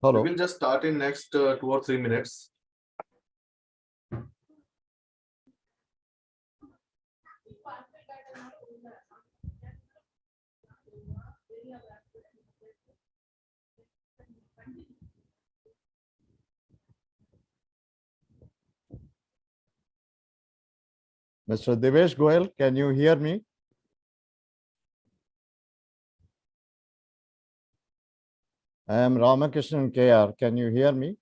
Hello. We will just start in next 2 or 3 minutes. Mr. Divesh Goyal, can you hear me? I am Ramakrishnan KR. Can you hear me?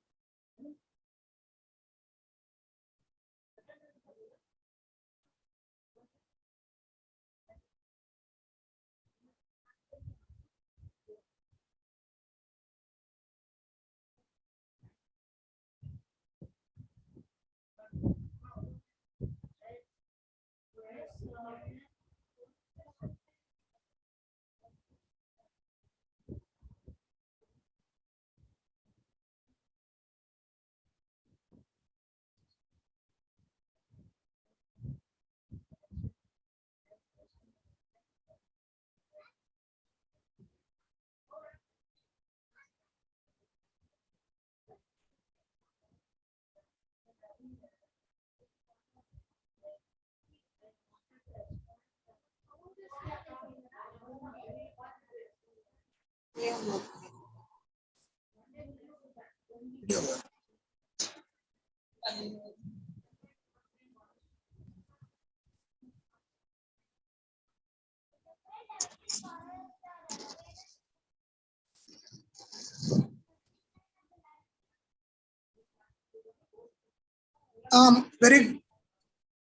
Very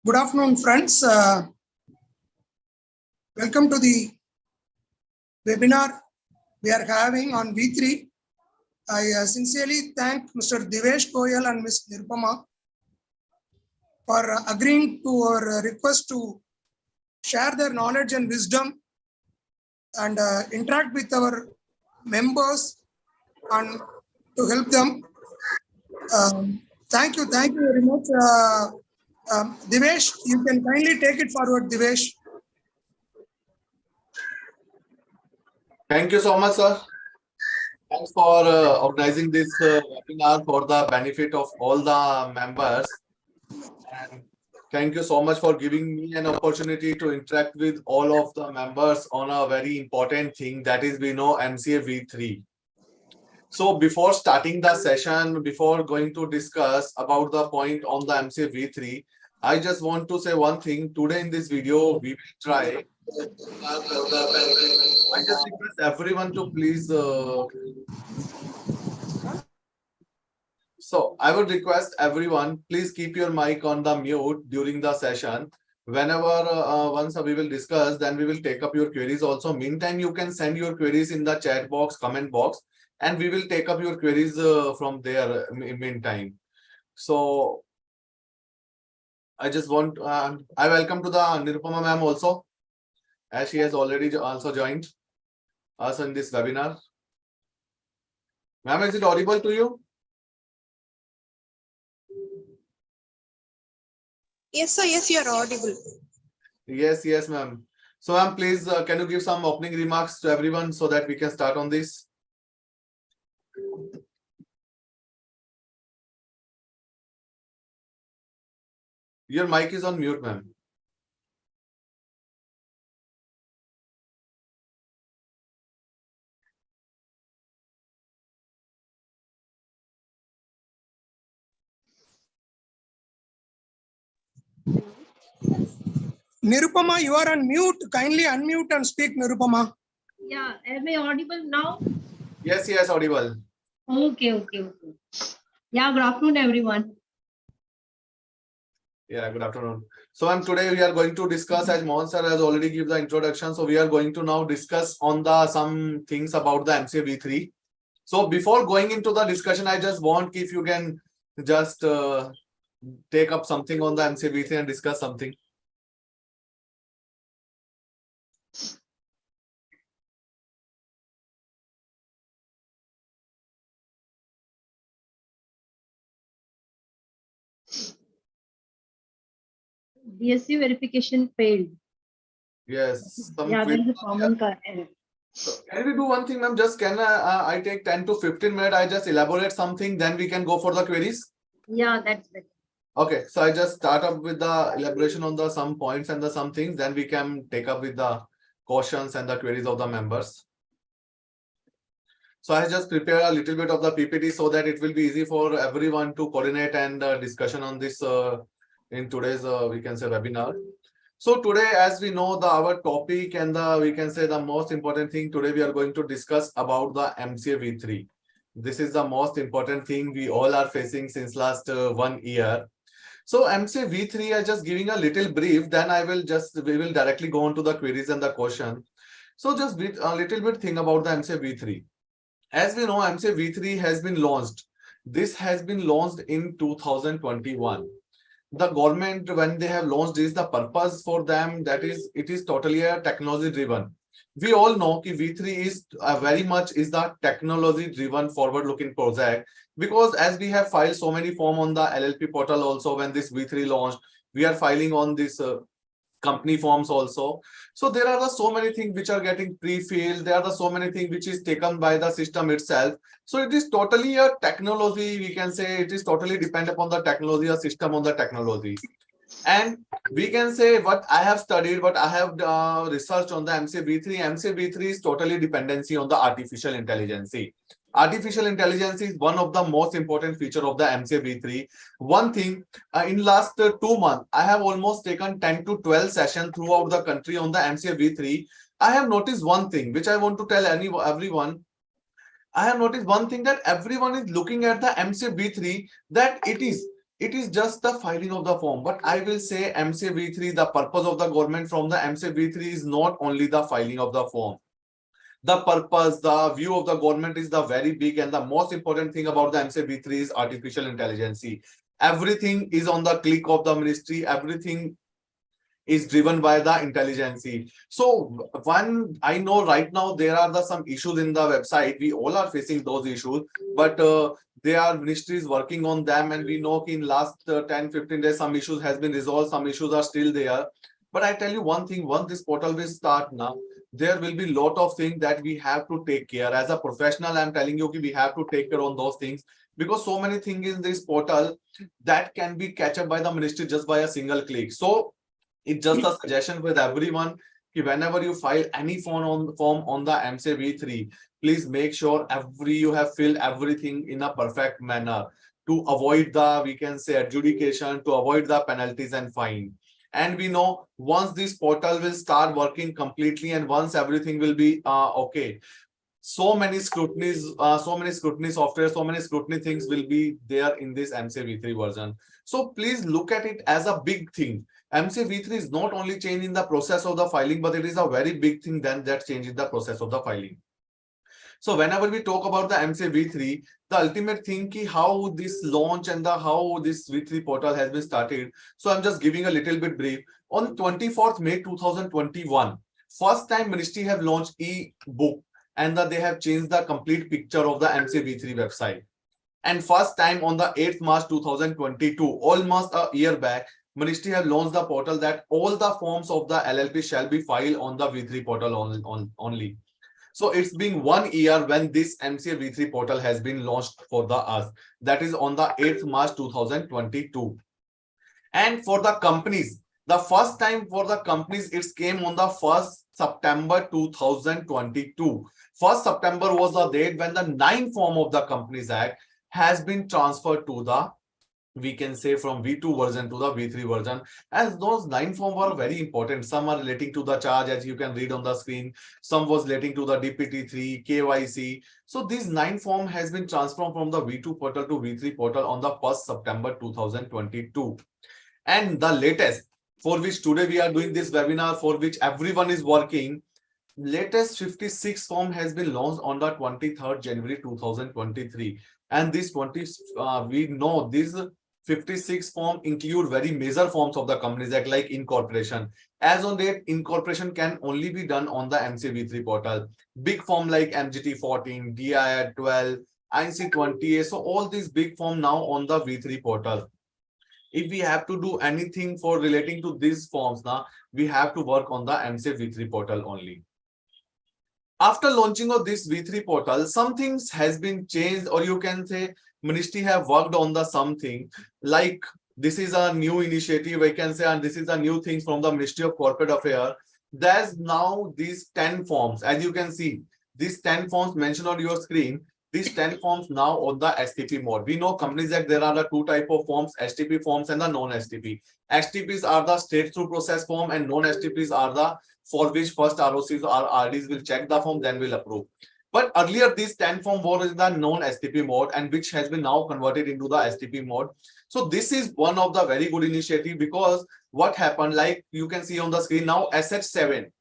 good afternoon, friends. Welcome to the webinar we are having on V3. I sincerely thank Mr. Divesh Goyal and Ms. Nirupama for agreeing to our request to share their knowledge and wisdom and interact with our members and to help them. Thank you very much. Divesh, you can kindly take it forward, Divesh. Thank you so much, sir. Thanks for organizing this webinar for the benefit of all the members. And thank you so much for giving me an opportunity to interact with all of the members on a very important thing, that is, we know MCA V3. So before starting the session, before going to discuss about the point on the MCA V3, I just want to say one thing. Today in this video, we will try. I just request everyone to please. So I would request everyone, please keep your mic on the mute during the session. Whenever once we will discuss, then we will take up your queries also. Meantime, you can send your queries in the chat box, comment box, and we will take up your queries from there in meantime. So I just want, I welcome to the Nirupama ma'am also, as she has already also joined us in this webinar. Ma'am, is it audible to you? Yes, sir. Yes, you are audible. Yes, ma'am. So, ma'am, please, can you give some opening remarks to everyone so that we can start on this? Your mic is on mute, ma'am. Nirupama, you are on mute. Kindly unmute and speak, Nirupama. Yeah, am I audible now? Yes, audible. Okay. Yeah, good afternoon, everyone. Yeah, good afternoon. So, ma'am, today we are going to discuss, as Mohan sir has already given the introduction. So, we are going to now discuss on the some things about the MCA V3. So, before going into the discussion, I just want if you can just take up something on the MCA V3 and discuss something. DSC verification failed. Yes. Yeah, there is a common error. So can we do one thing, ma'am? Just can I take 10 to 15 minutes? I just elaborate something, then we can go for the queries. Yeah, that's better. Okay, so I just start up with the elaboration on the some points and the some things, then we can take up with the questions and the queries of the members. So I just prepare a little bit of the PPT so that it will be easy for everyone to coordinate and discussion on this in today's we can say webinar. So today, as we know, our topic and we can say the most important thing today we are going to discuss about the MCA V3. This is the most important thing we all are facing since last 1 year. So MCA V3, I just giving a little brief, then we will directly go on to the queries and the question. So just a little bit thing about the MCA V3. As we know, MCA V3 has been launched. This has been launched in 2021. The government, when they have launched this, the purpose for them, that is, it is totally a technology driven. We all know that V3 is very much is the technology driven forward looking project, because as we have filed so many form on the LLP portal also, when this V3 launched, we are filing on this company forms also. So there are so many things which are getting pre-filled. There are so many things which is taken by the system itself. So it is totally a technology. We can say it is totally depend upon the technology, a system on the technology. And we can say what I have studied, what I have researched on the MCA V3. MCA V3 is totally dependency on the artificial intelligence. Artificial intelligence is one of the most important feature of the MCA V3. One thing, in last 2 months, I have almost taken 10 to 12 sessions throughout the country on the MCA V3. I have noticed one thing, which I want to tell everyone. I have noticed one thing, that everyone is looking at the MCA V3, that it is just the filing of the form. But I will say MCA V3, the purpose of the government from the MCA V3 is not only the filing of the form. The purpose, the view of the government is the very big, and the most important thing about the MCA V3 is artificial intelligence. Everything is on the click of the ministry. Everything is driven by the intelligence. So one, I know right now there are some issues in the website. We all are facing those issues, but there are ministries working on them, and we know in last 10-15 days some issues has been resolved, some issues are still there. But I tell you one thing, once this portal will start now, there will be lot of things that we have to take care. As a professional, I'm telling you, we have to take care on those things, because so many things in this portal that can be catch up by the ministry just by a single click. So it's just a suggestion with everyone, whenever you file any form on the MCA V3, please make sure you have filled everything in a perfect manner to avoid the, we can say, adjudication, to avoid the penalties and fine. And we know once this portal will start working completely, and once everything will be okay, so many scrutinies, so many scrutiny software, so many scrutiny things will be there in this MCA V3 version. So please look at it as a big thing. MCA V3 is not only changing the process of the filing, but it is a very big thing then that changes the process of the filing. So whenever we talk about the MCA V3, the ultimate thing is how this launch and how this V3 portal has been started. So I'm just giving a little bit brief. On 24th May 2021, first time ministry have launched e-book, and they have changed the complete picture of the MCA V3 website. And first time on the 8th March 2022, almost a year back, ministry have launched the portal that all the forms of the LLP shall be filed on the V3 portal only. So it's been 1 year when this MCA V3 portal has been launched for us. That is on the 8th March 2022. And for the companies, the first time for the companies, it came on the 1st September 2022. 1st September was the date when the 9th form of the Companies Act has been transferred to the, we can say, from V2 version to the V3 version, as those 9 forms were very important. Some are relating to the charge, as you can read on the screen. Some was relating to the DPT3, KYC. So this 9 form has been transferred from the V2 portal to V3 portal on the 1st September 2022. And the latest, for which today we are doing this webinar, for which everyone is working, latest 56 form has been launched on the 23rd January 2023. And this we know these 56 form include very major forms of the Companies Act, like incorporation. As on date, incorporation can only be done on the MCA V3 portal. Big form like MGT 14, DIR 12, INC 20A. So all these big form now on the V3 portal. If we have to do anything for relating to these forms now, we have to work on the MCA V3 portal only. After launching of this V3 portal, some things has been changed, or you can say ministry have worked on the something like this is a new initiative, I can say, and this is a new thing from the Ministry of Corporate Affairs. There's now these 10 forms, as you can see, these 10 forms mentioned on your screen. These 10 forms now on the STP mode. We know companies that there are the two type of forms, STP forms and the non-STP. STPs are the straight through process form, and non-STPs are the for which first ROCs or RDs will check the form, then will approve. But earlier, this 10 form was in the non-STP mode, and which has been now converted into the STP mode. So this is one of the very good initiative, because what happened, like you can see on the screen now, SH7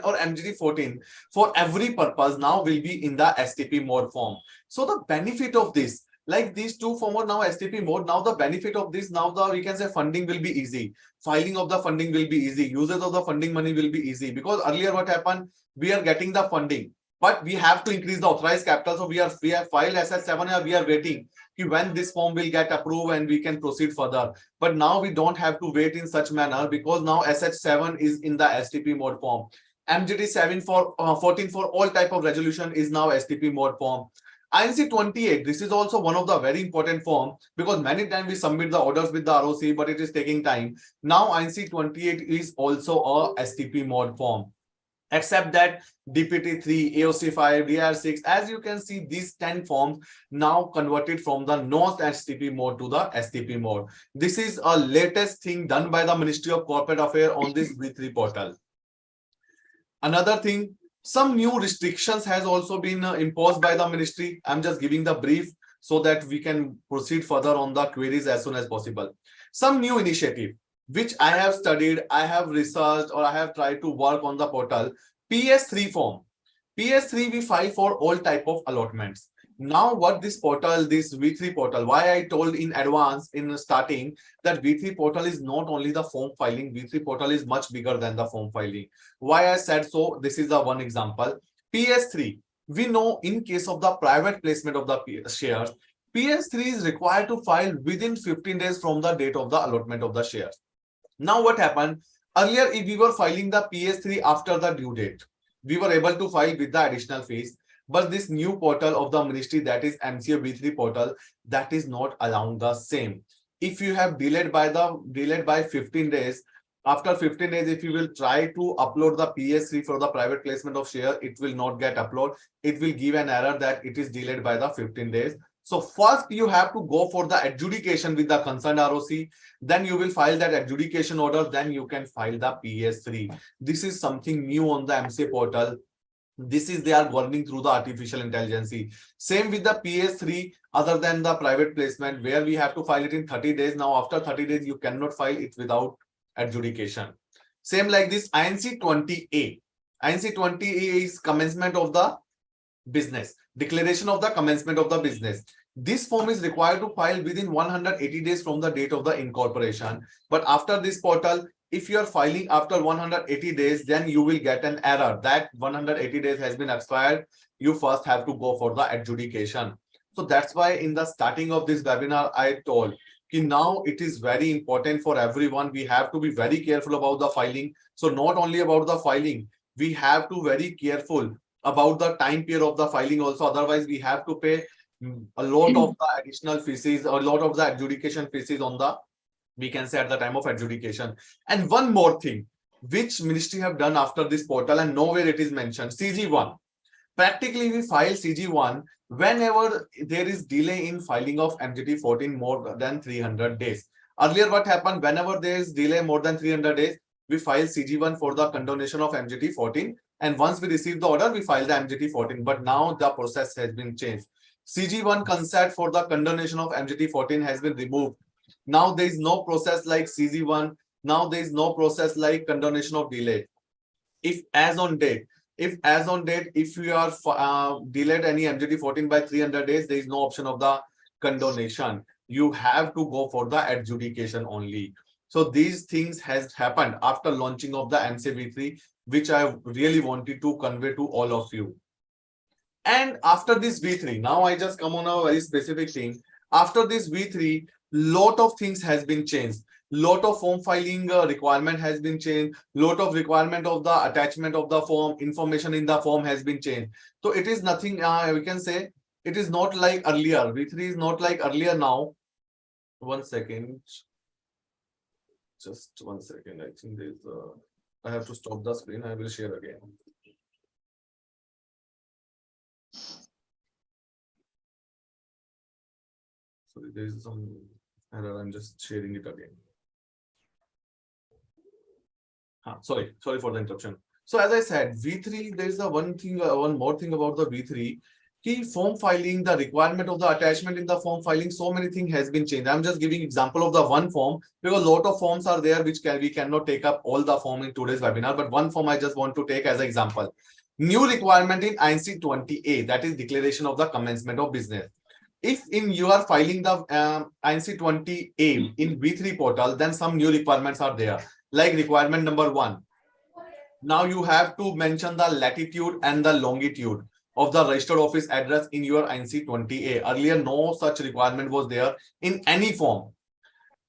or MGT14 for every purpose now will be in the STP mode form. So the benefit of this, like these two form are now STP mode. Now the benefit of this, now the we can say funding will be easy, filing of the funding will be easy, usage of the funding money will be easy. Because earlier what happened, we are getting the funding, but we have to increase the authorized capital. So we have filed SS7 and we are waiting when this form will get approved and we can proceed further. But now we don't have to wait in such manner, because now SH7 is in the STP mode form. MGT7 for 14 for all type of resolution is now STP mode form. INC 28, this is also one of the very important form, because many times we submit the orders with the ROC, but it is taking time. Now INC 28 is also a STP mode form. Except that DPT3, AOC5, DR6, as you can see, these 10 forms now converted from the non-STP mode to the STP mode. This is a latest thing done by the Ministry of Corporate Affairs on this V3 portal. Another thing, some new restrictions has also been imposed by the ministry. I'm just giving the brief so that we can proceed further on the queries as soon as possible. Some new initiative, which I have studied, I have researched, or I have tried to work on the portal. PS3 form. PS3 we file for all type of allotments. Now what this portal, this V3 portal, why I told in advance in starting that V3 portal is not only the form filing, V3 portal is much bigger than the form filing. Why I said so, this is the one example. PS3, we know in case of the private placement of the shares, PS3 is required to file within 15 days from the date of the allotment of the shares. Now what happened, earlier if we were filing the PS3 after the due date, we were able to file with the additional fees. But this new portal of the ministry, that is MCA V3 portal, that is not allowing the same. If you have delayed by 15 days, after 15 days, if you will try to upload the PS3 for the private placement of share, it will not get uploaded. It will give an error that it is delayed by the 15 days. So first you have to go for the adjudication with the concerned ROC. Then you will file that adjudication order. Then you can file the PS3. This is something new on the MCA portal. This is they are governing through the artificial intelligence. Same with the PS3, other than the private placement, where we have to file it in 30 days. Now after 30 days, you cannot file it without adjudication. Same like this INC 20A. INC 20A is commencement of the business, declaration of the commencement of the business. This form is required to file within 180 days from the date of the incorporation. But after this portal, if you are filing after 180 days, then you will get an error that 180 days has been expired. You first have to go for the adjudication. So that's why in the starting of this webinar, I told now it is very important for everyone. We have to be very careful about the filing. So not only about the filing, we have to very careful about the time period of the filing also. Otherwise, we have to pay a lot of the additional fees, or a lot of the adjudication fees on the, we can say, at the time of adjudication. And one more thing, which ministry have done after this portal and nowhere it is mentioned, CG1. Practically, we file CG1 whenever there is delay in filing of MGT14 more than 300 days. Earlier, what happened, whenever there is delay more than 300 days, we file CG1 for the condonation of MGT14. And once we receive the order, we file the MGT14. But now the process has been changed. CG1 consent for the condonation of MGT14 has been removed. Now there is no process like CG1. Now there is no process like condonation of delay. If as on date, if you are delayed any MGT14 by 300 days, there is no option of the condonation. You have to go for the adjudication only. So these things has happened after launching of the MCA V3, which I really wanted to convey to all of you. And after this V3, now I just come on a very specific thing. After this V3, lot of things has been changed. lot of form filing requirement has been changed, lot of requirement of the attachment of the form, information in the form has been changed. So it is nothing, we can say it is not like earlier. V3 is not like earlier now. 1 second. Just 1 second. I think there's I have to stop the screen. I will share again. Sorry, there is some error. I'm just sharing it again. Sorry for the interruption. So as I said, V3, there is a one more thing about the V3. Key form filing, the requirement of the attachment in the form filing, so many things has been changed. I'm just giving example of the one form because a lot of forms are there which we cannot take up all the form in today's webinar, but one form I just want to take as an example. New requirement in ICSI 20A, that is declaration of the commencement of business. If you are filing the ICSI 20A in V3 portal, then some new requirements are there. Like requirement number 1. Now you have to mention the latitude and the longitude of the registered office address in your ICSI 20A. Earlier, no such requirement was there in any form.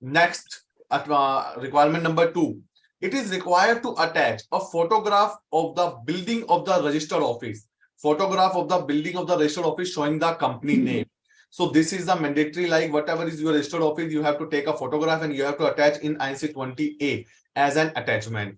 Next, requirement number 2. It is required to attach a photograph of the building of the registered office. Photograph of the building of the registered office showing the company name. So this is the mandatory, like whatever is your registered office, you have to take a photograph and you have to attach in ICSI 20A as an attachment.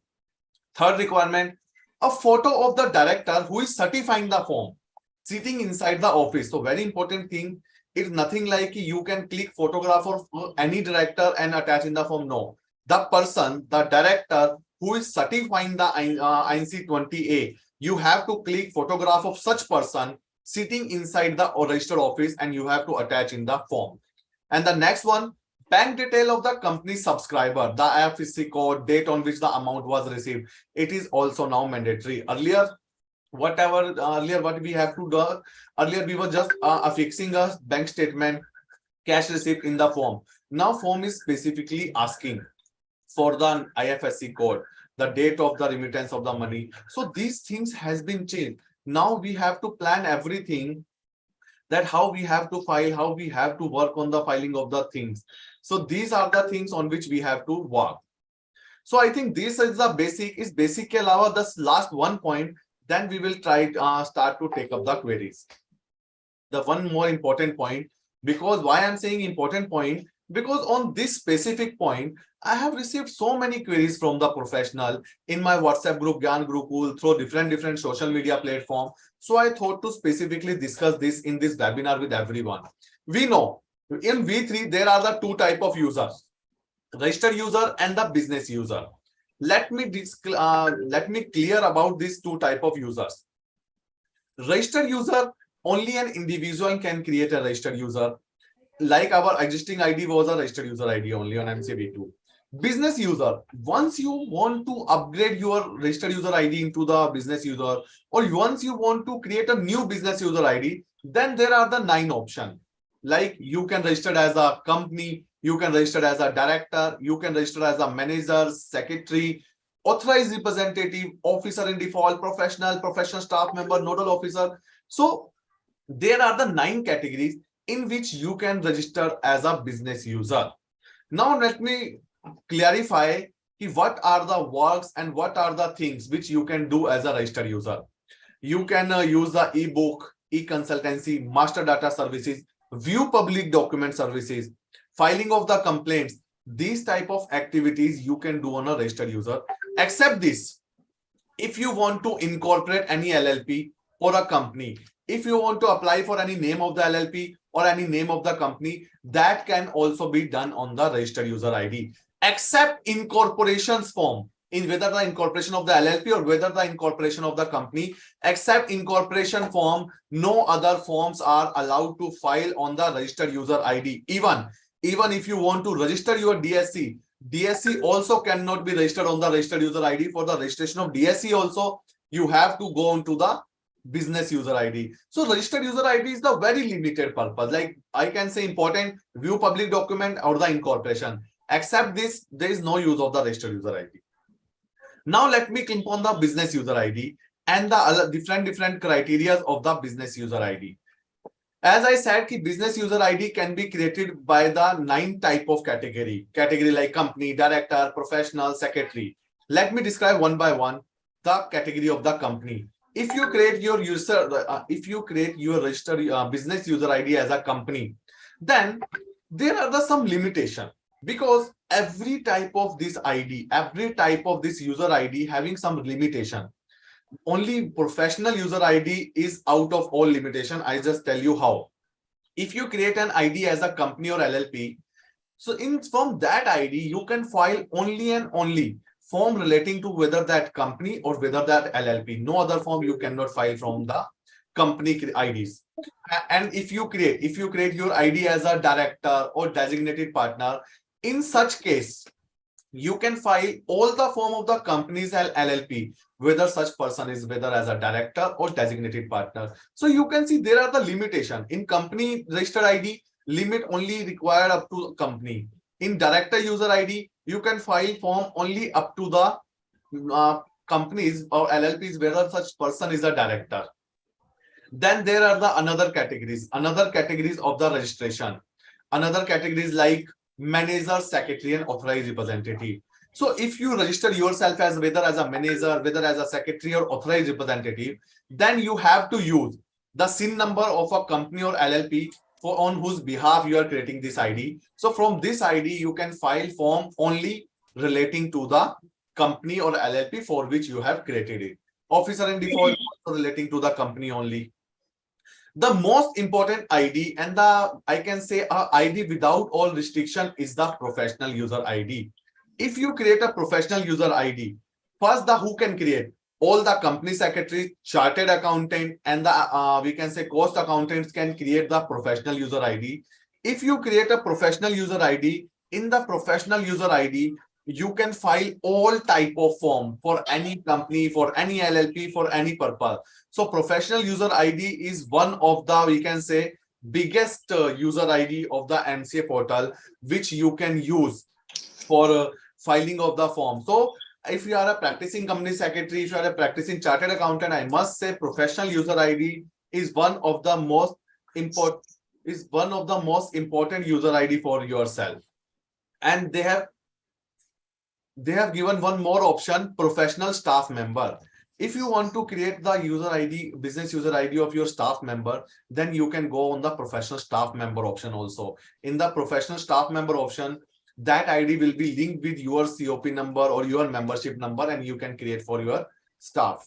Third requirement, a photo of the director who is certifying the form sitting inside the office. So very important thing, it's nothing like you can click photograph of any director and attach in the form. No, the person, the director who is certifying the ICSI 20A, you have to click photograph of such person sitting inside the registered office and you have to attach in the form. And the next one, bank detail of the company subscriber, the IFSC code, date on which the amount was received. It is also now mandatory. Earlier, what we have to do, earlier we were just affixing a bank statement, cash receipt in the form. Now form is specifically asking for the IFSC code, the date of the remittance of the money. So these things has been changed. Now we have to plan everything, that how we have to file, how we have to work on the filing of the things. So these are the things on which we have to work. So I think this is the basic, is basic ke alawa this last one point, then we will try start to take up the queries. The one more important point, because why I'm saying important point, because on this specific point, I have received so many queries from the professional in my WhatsApp group, Gyan Gurukul, through different social media platform. So I thought to specifically discuss this in this webinar with everyone. We know in V3, there are the two type of users, registered user and the business user. Let me clear about these two type of users. Registered user, only an individual can create a registered user. Like our existing ID was a registered user ID only on MCA V2. Business user, once you want to upgrade your registered user ID into the business user, or once you want to create a new business user ID, then there are the 9 options. Like you can register as a company, you can register as a director, you can register as a manager, secretary, authorized representative, officer in default, professional staff member, nodal officer. So there are the 9 categories in which you can register as a business user. Now let me clarify what are the works and what are the things which you can do as a registered user. You can use the ebook, e-consultancy, master data services, view public document services, filing of the complaints. These type of activities you can do on a registered user. Except this, if you want to incorporate any LLP or a company, if you want to apply for any name of the LLP or any name of the company, that can also be done on the registered user ID. Except incorporations form, in whether the incorporation of the LLP or whether the incorporation of the company, except incorporation form, no other forms are allowed to file on the registered user ID. Even if you want to register your DSC also cannot be registered on the registered user ID. For the registration of DSC also, you have to go on to the business user ID. So registered user ID is the very limited purpose. Like I can say important, view public document or the incorporation. Except this, there is no use of the registered user ID. Now let me click on the business user ID and the different criteria of the business user ID. As I said, ki business user ID can be created by the 9 type of category like company, director, professional, secretary. Let me describe one by one the category of the company. If you create your registered business user ID as a company, then there are some limitation, because every type of this ID, every type of this user ID having some limitation. Only professional user ID is out of all limitation. I just tell you how. If you create an ID as a company or LLP, so from that ID, you can file only and only form relating to whether that company or whether that LLP. No other form you cannot file from the company IDs. And if you create your ID as a director or designated partner, in such case, you can file all the form of the companies and LLP, whether such person is whether as a director or designated partner. So you can see there are the limitation. In company registered ID, limit only required up to company. In director user ID, you can file form only up to the companies or LLPs whether such person is a director. Then there are the another categories of the registration. Another categories like manager, secretary, and authorized representative. So if you register yourself as whether as a manager, whether as a secretary or authorized representative, then you have to use the SIN number of a company or LLP for on whose behalf you are creating this ID. So from this ID, you can file form only relating to the company or LLP for which you have created it. Officer in default also relating to the company only. The most important ID and I can say ID without all restriction is the professional user ID. If you create a professional user ID, first who can create? All the company secretary, chartered accountant, and the we can say cost accountants can create the professional user ID. If you create a professional user ID, in the professional user ID, you can file all type of form for any company, for any LLP, for any purpose. So professional user ID is one of the, we can say, biggest user ID of the MCA portal, which you can use for filing of the form. So if you are a practicing company secretary, if you are a practicing chartered accountant, I must say professional user ID is one of the most important user ID for yourself. And they have given one more option, professional staff member. If you want to create the user ID, business user ID of your staff member, then you can go on the professional staff member option also. In the professional staff member option, that ID will be linked with your COP number or your membership number, and you can create for your staff.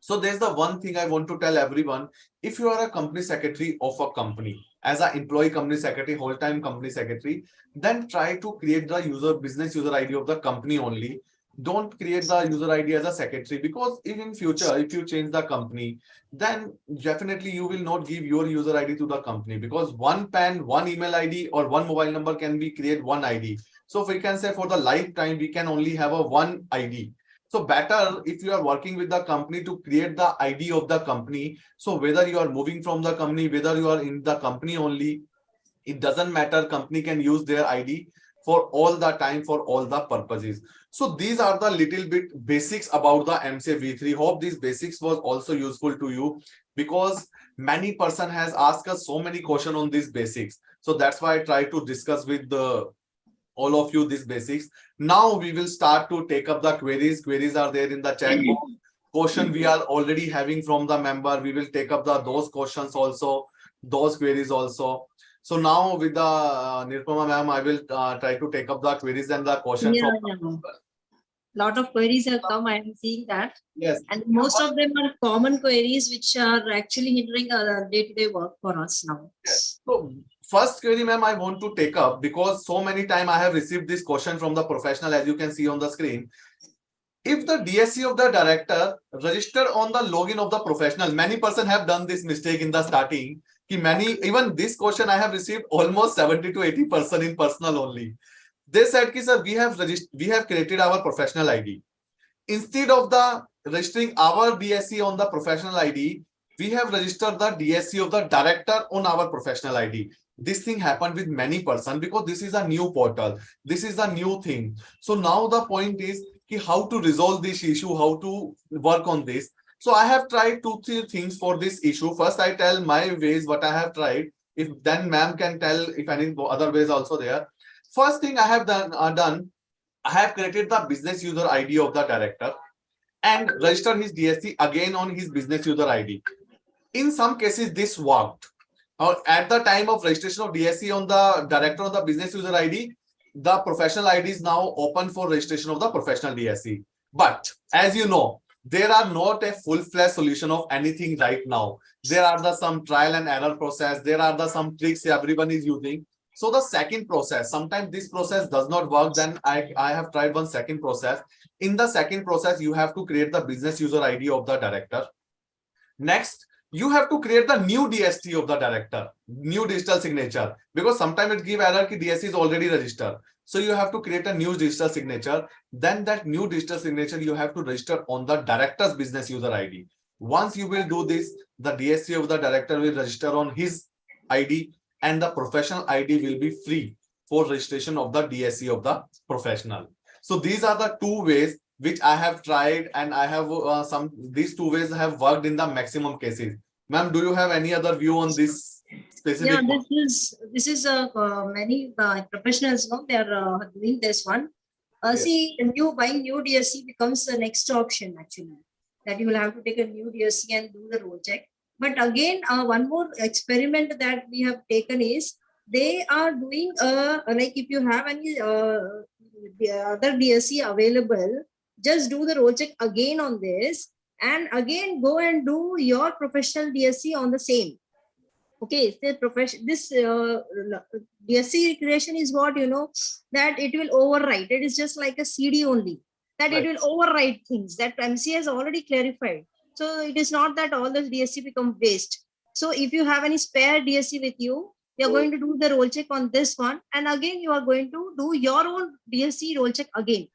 So there's the one thing I want to tell everyone. If you are a company secretary of a company, as an employee company secretary, whole-time company secretary, then try to create the business user ID of the company only. Don't create the user ID as a secretary, because if in future, if you change the company, then definitely you will not give your user ID to the company, because one PAN, one email ID or one mobile number can be create one ID. So if we can say for the lifetime, we can only have a one ID. So better if you are working with the company to create the ID of the company. So whether you are moving from the company, whether you are in the company only, it doesn't matter. Company can use their ID for all the time, for all the purposes. So these are the little bit basics about the MCA V3. Hope these basics was also useful to you, because many person has asked us so many questions on these basics. So that's why I try to discuss with all of you these basics. Now we will start to take up the queries. Queries are there in the chat box. Question we are already having from the member. We will take up those questions also, those queries also. So now with the Nirupama ma'am, I will try to take up the queries and the questions. Lot of queries have come. I am seeing that. Yes. And most of them are common queries which are actually hindering our day-to-day work for us now. Yes. So first query, ma'am, I want to take up, because so many times I have received this question from the professional, as you can see on the screen. If the DSC of the director registered on the login of the professional, many person have done this mistake in the starting. Even this question I have received almost 70 to 80% in personal only. They said, sir, we have created our professional ID. Instead of the registering our DSC on the professional ID, we have registered the DSC of the director on our professional ID. This thing happened with many person, because this is a new portal. This is a new thing. So now the point is how to resolve this issue, how to work on this. So I have tried 2-3 things for this issue. First, I tell my ways what I have tried. If then ma'am can tell if any other ways also there. First thing I have done, I have created the business user ID of the director and registered his DSC again on his business user ID. In some cases, this worked. At the time of registration of DSC on the director of the business user ID, the professional ID is now open for registration of the professional DSC. But as you know, there are not a full-fledged solution of anything right now. There are some trial and error process. There are some tricks everyone is using. So the second process, sometimes this process does not work. Then I have tried one second process. In the second process, you have to create the business user ID of the director. Next, you have to create the new DST of the director, new digital signature, because sometimes it gives error that DSC is already registered. So you have to create a new digital signature. Then that new digital signature you have to register on the director's business user ID. Once you will do this, the DSC of the director will register on his ID and the professional ID will be free for registration of the DSC of the professional. So these are the two ways which I have tried, and I have these two ways have worked in the maximum cases. Ma'am, do you have any other view on this specific? Yeah, this is many professionals know they are doing this one. Yes. See, buying new DSC becomes the next option actually. That you will have to take a new DSC and do the roll check. But again, one more experiment that we have taken is they are doing like if you have any the other DSC available, just do the roll check again on this and again go and do your professional DSC on the same. Okay, this DSC creation is what you know that it will overwrite. It is just like a CD only. That Right. it will overwrite things that MCA has already clarified. So it is not that all the DSC become waste. So if you have any spare DSC with you, you are going to do the roll check on this one, and again you are going to do your own DSC roll check again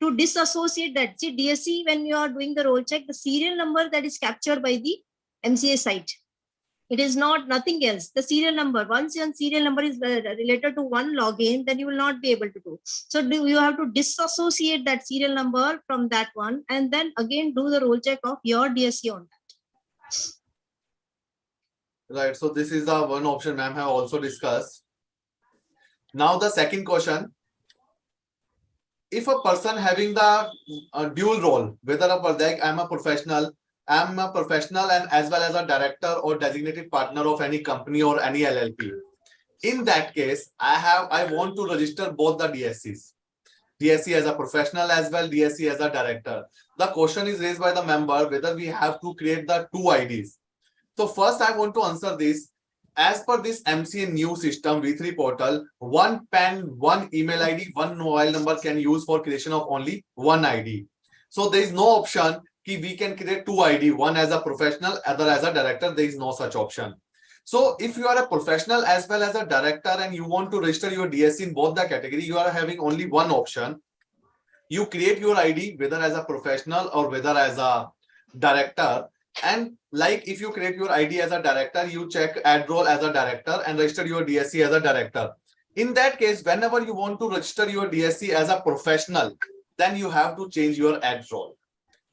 to disassociate that. See, DSC when you are doing the roll check, the serial number that is captured by the MCA site. It is not nothing else. The serial number, once your serial number is related to one login, then you will not be able to do. So you have to disassociate that serial number from that one and then again do the roll check of your DSC on that. Right. So this is the one option ma'am have also discussed. Now the second question. If a person having the dual role, whether I'm a professional and as well as a director or designated partner of any company or any LLP. In that case, I want to register both the DSCs. DSC as a professional as well, DSC as a director. The question is raised by the member whether we have to create the two IDs. So first I want to answer this. As per this MCA new system V3 portal, one PAN, one email ID, one mobile number can use for creation of only one ID. So there is no option we can create two ID, one as a professional, other as a director. There is no such option. So if you are a professional as well as a director and you want to register your DSC in both the category, you are having only one option. You create your ID whether as a professional or whether as a director. And like if you create your ID as a director, you check add role as a director and register your DSC as a director. In that case, whenever you want to register your DSC as a professional, then you have to change your add role.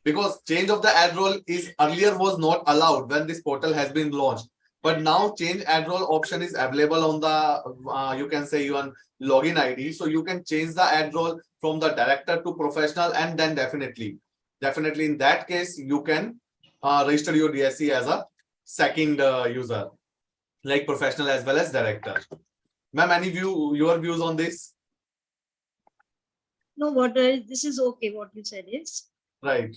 Because change of the add role is earlier was not allowed when this portal has been launched. But now change add role option is available on the, you can say your login ID. So you can change the add role from the director to professional, and then definitely in that case, you can register your DSC as a second user, like professional as well as director. Ma'am, any your views on this? No, this is okay. What you said is right.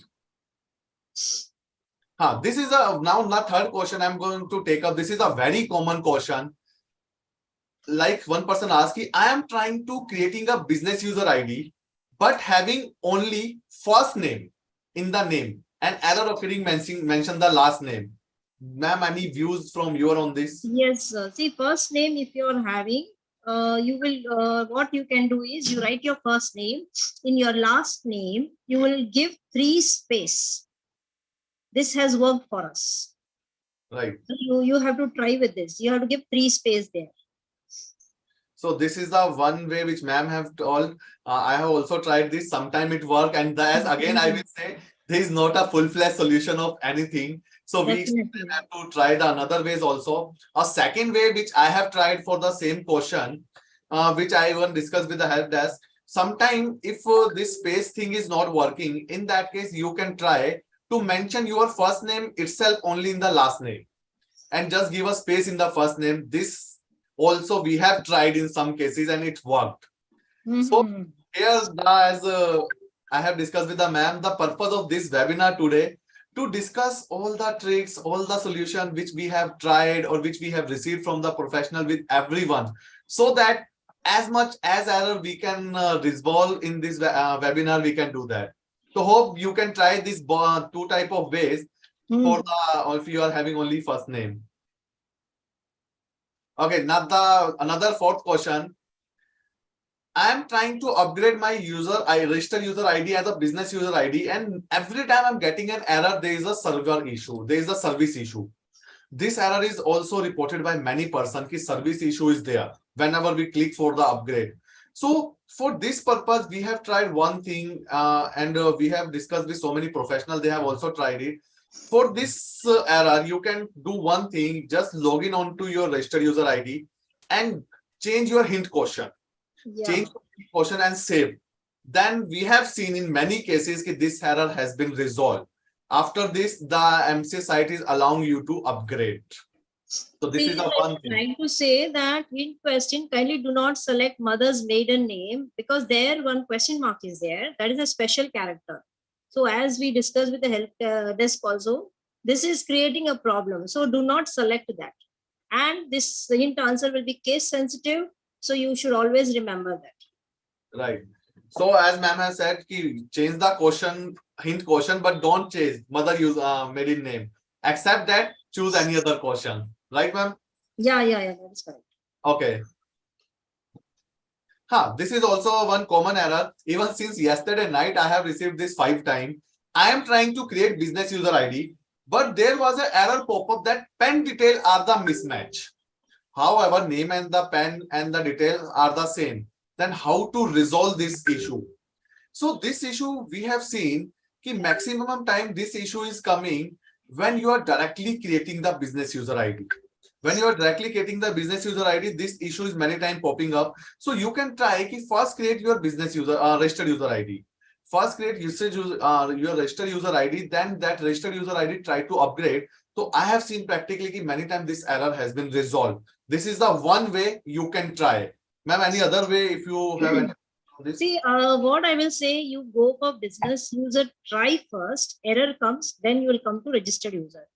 This is now the third question I'm going to take up. This is a very common question. Like one person asked, I am trying to creating a business user ID, but having only first name in the name and error occurring mention the last name. Ma'am, any views from you on this? Yes, sir. See, first name if you're having, you will what you can do is you write your first name. In your last name, you will give 3 space. This has worked for us. Right. So you have to try with this. You have to give 3 space there. So this is the one way which ma'am have told. I have also tried this. Sometime it work, and as again I will say there is not a full-fledged solution of anything. So we Definitely. have to try the another ways also. A second way which I have tried for the same question, which I even discussed with the help desk. Sometime if this space thing is not working, in that case you can try to mention your first name itself only in the last name, and just give a space in the first name. This also we have tried in some cases and it worked. So Mhm. here, as I have discussed with the ma'am, the purpose of this webinar today to discuss all the tricks, all the solution which we have tried or which we have received from the professional with everyone, so that as much as error we can resolve in this webinar, we can do that. So hope you can try this two type of ways for Hmm. the, or if you are having only first name. Okay, now the another fourth question. I am trying to upgrade my registered user ID as a business user ID, and every time I'm getting an error, there is a server issue, there is a service issue. This error is also reported by many persons. Ki service issue is there whenever we click for the upgrade. So for this purpose, we have tried one thing, and we have discussed with so many professionals. They have also tried it. For this error, you can do one thing: just log in onto your registered user ID and change your hint question. Yeah. Change question and save. Then we have seen in many cases that this error has been resolved. After this, the MCA site is allowing you to upgrade. So this See, is the I'm one thing. trying to say that in question, kindly do not select mother's maiden name, because there one question mark is there. That is a special character. So as we discussed with the help desk also, this is creating a problem. So do not select that. And this hint answer will be case sensitive. So you should always remember that. Right. So as ma'am has said, change the question, hint question, but don't change mother use maiden name. Except that, choose any other question. Right, ma'am? Yeah, that is correct. Okay. This is also one common error. Even since yesterday night, I have received this 5 times. I am trying to create business user ID, but there was an error pop-up that pen detail are the mismatch. However, name and the pen and the details are the same. Then how to resolve this issue? So this issue we have seen कि maximum time this issue is coming when you are directly creating the business user ID. When you are directly creating the business user ID, this issue is many times popping up. So you can try कि first create your business user registered user ID. First create your registered user ID, then that registered user ID try to upgrade. So I have seen practically कि many times this error has been resolved. This is the one way you can try. Ma'am, any other way if you have any? See, what I will say, you go for business user, try first, error comes, then you will come to registered user.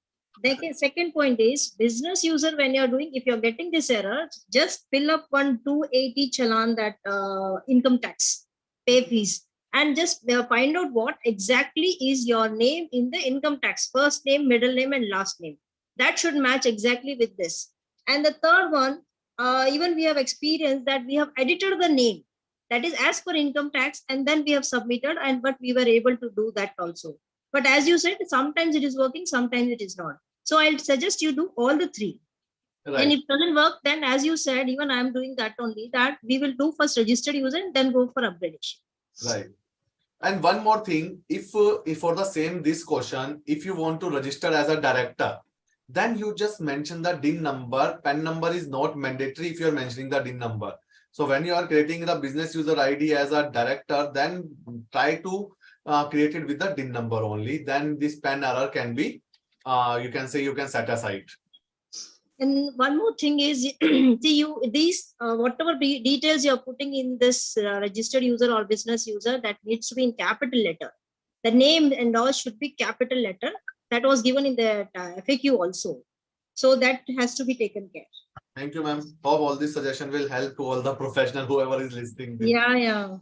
The second point is business user, when you're doing, if you're getting this error, just fill up one 280 challan, that income tax pay fees, and just find out what exactly is your name in the income tax, first name, middle name, and last name. That should match exactly with this. And the third one, even we have experienced that we have edited the name, that is as per income tax, and then we have submitted, and but we were able to do that also. But as you said, sometimes it is working, sometimes it is not. So I'll suggest you do all the three. Right. And if it doesn't work, then as you said, even I'm doing that only, that we will do first registered user and then go for upgradation. Right. And one more thing, if for the same this question, if you want to register as a director, then you just mention the DIN number. PAN number is not mandatory if you're mentioning the DIN number. So when you are creating the business user ID as a director, then try to create it with the DIN number only. Then this PAN error can be, you can say you can set aside. And one more thing is, see, these whatever details you're putting in this registered user or business user, that needs to be in capital letter. The name and all should be capital letter. That was given in the FAQ also. So that has to be taken care. Thank you, ma'am. Hope all this suggestion will help to all the professional, whoever is listening. Yeah.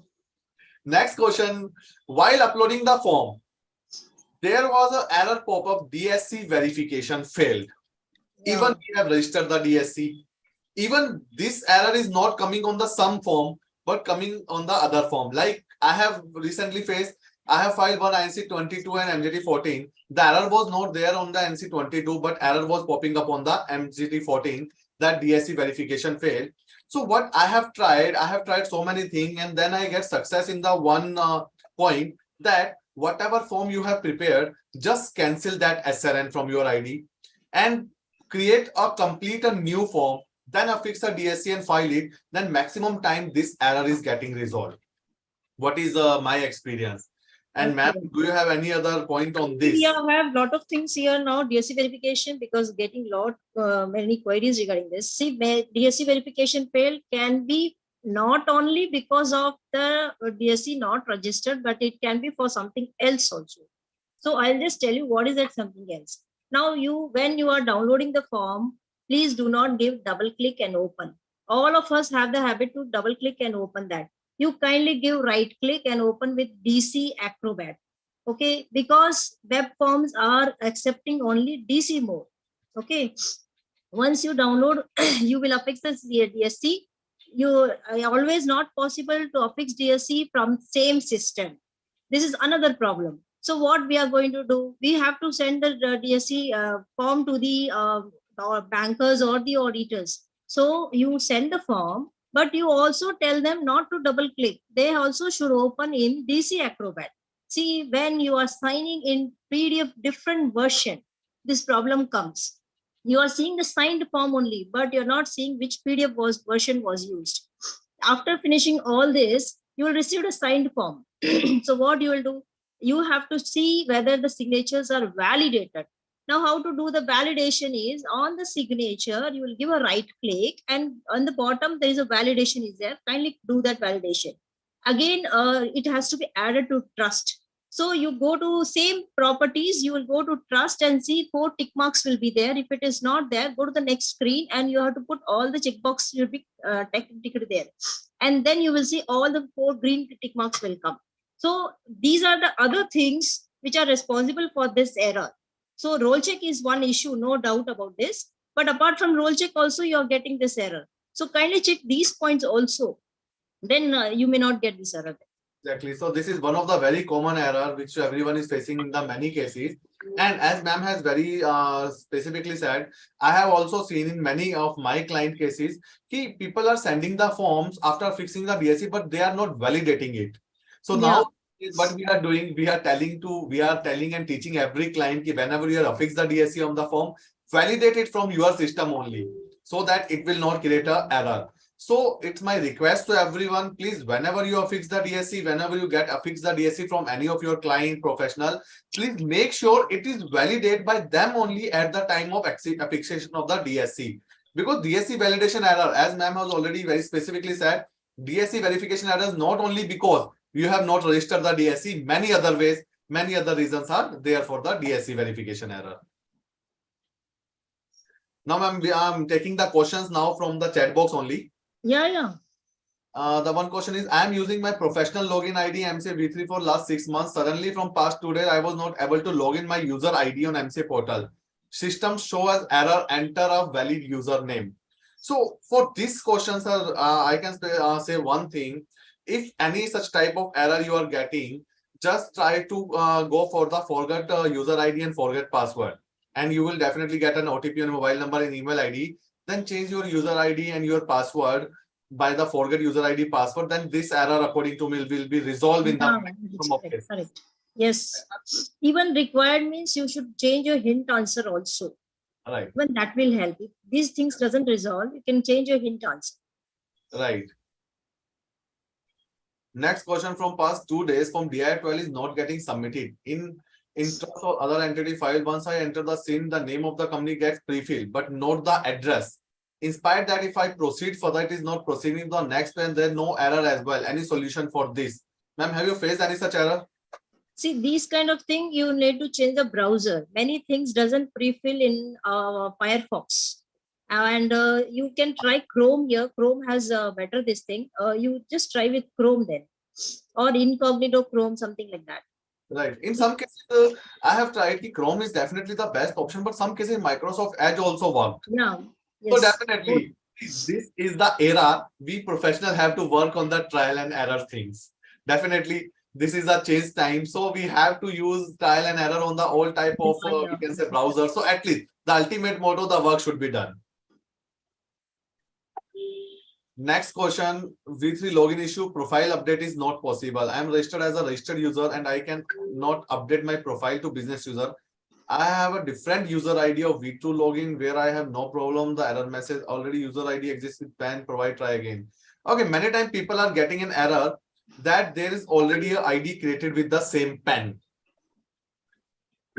Next question, while uploading the form, there was an error pop-up, DSC verification failed. Even we have registered the DSC. Even this error is not coming on the sum form, but coming on the other form. Like I have recently faced, I have filed one NC22 and MGT14. The error was not there on the NC22, but error was popping up on the MGT14, that DSC verification failed. So what I have tried so many things, and then I get success in the one point that whatever form you have prepared, just cancel that SRN from your ID and create a new form, then affix a DSC and file it. Then maximum time this error is getting resolved. What is my experience? And ma'am, Okay. do you have any other point on this? We have lot of things here now, DSC verification, because getting many queries regarding this. See, DSC verification failed can be not only because of the DSC not registered, but it can be for something else also. So I'll just tell you what is that something else. Now when you are downloading the form, please do not give double click and open. All of us have the habit to double click and open that. You kindly give right click and open with DC Acrobat. Okay, because web forms are accepting only DC mode. Okay, once you download, you will affix the DSC. Always not possible to affix DSC from same system. This is another problem. So what we are going to do, we have to send the DSC form to the bankers or the auditors. So you send the form, but you also tell them not to double click. They also should open in DC Acrobat. See, when you are signing in PDF different version, this problem comes. You are seeing the signed form only, but you're not seeing which PDF version was used. After finishing all this, you will receive a signed form. So what you will do? You have to see whether the signatures are validated. Now, how to do the validation is on the signature, you will give a right click, and on the bottom, there is a validation is there. Kindly do that validation. Again, it has to be added to trust. So you go to same properties, you will go to trust and see 4 tick marks will be there. If it is not there, go to the next screen and you have to put all the checkbox will be ticked there. And then you will see all the 4 green tick marks will come. So these are the other things which are responsible for this error. So roll check is one issue, no doubt about this. But apart from roll check also, you are getting this error. So kindly check these points also. Then you may not get this error. Exactly. So this is one of the very common error which everyone is facing in the many cases. And as ma'am has very specifically said, I have also seen in many of my client cases, people are sending the forms after fixing the DSC, but they are not validating it. So now what we are doing, we are telling and teaching every client that whenever you are affix the DSC on the form, validate it from your system only, so that it will not create an error. So it's my request to everyone, please, whenever you affix the DSC, whenever you get affix the DSC from any of your client professional, please make sure it is validated by them only at the time of affixation of the DSC. Because DSC validation error, as ma'am has already very specifically said, DSC verification error is not only because you have not registered the DSC, many other ways, many other reasons are there for the DSC verification error. Now, ma'am, I'm taking the questions now from the chat box only. Yeah. The one question is, I am using my professional login ID MCA V3 for last 6 months. Suddenly from past 2 days, I was not able to log in my user ID on MCA portal. System show as error, enter a valid username. So for this question, sir, I can say one thing. If any such type of error you are getting, just try to go for the forget user ID and forget password. And you will definitely get an OTP on mobile number and email ID. Then change your user ID and your password by the forget user ID password. Then this error, according to me, will be resolved in the maximum of cases. Correct. Yes. Even required means you should change your hint answer also. Right. Even that will help. If these things doesn't resolve, you can change your hint answer. Right. Next question from past 2 days from DI12 is not getting submitted. In trust or other entity file, once I enter the SIN, the name of the company gets pre-filled, but not the address. In spite that if I proceed further, it is not proceeding to the next and there's no error as well. Any solution for this? Ma'am, have you faced any such error? See, these kind of thing, you need to change the browser. Many things doesn't pre-fill in Firefox. And you can try Chrome here. Chrome has better this thing. You just try with Chrome then. Or incognito Chrome, something like that. Right. In some cases, I have tried Chrome is definitely the best option, but some cases Microsoft Edge also worked. Yeah. Yes. So definitely, this is the era we professionals have to work on the trial and error things. Definitely, this is a change time. So we have to use trial and error on the old type of, we can say, browser. So at least the ultimate motto, the work should be done. Next question, V3 login issue, profile update is not possible. I am registered as a registered user and I can not update my profile to business user. I have a different user ID of V2 login where I have no problem. The error message already user ID exists with PAN, provide, try again. Okay, many times people are getting an error that there is already a ID created with the same PAN.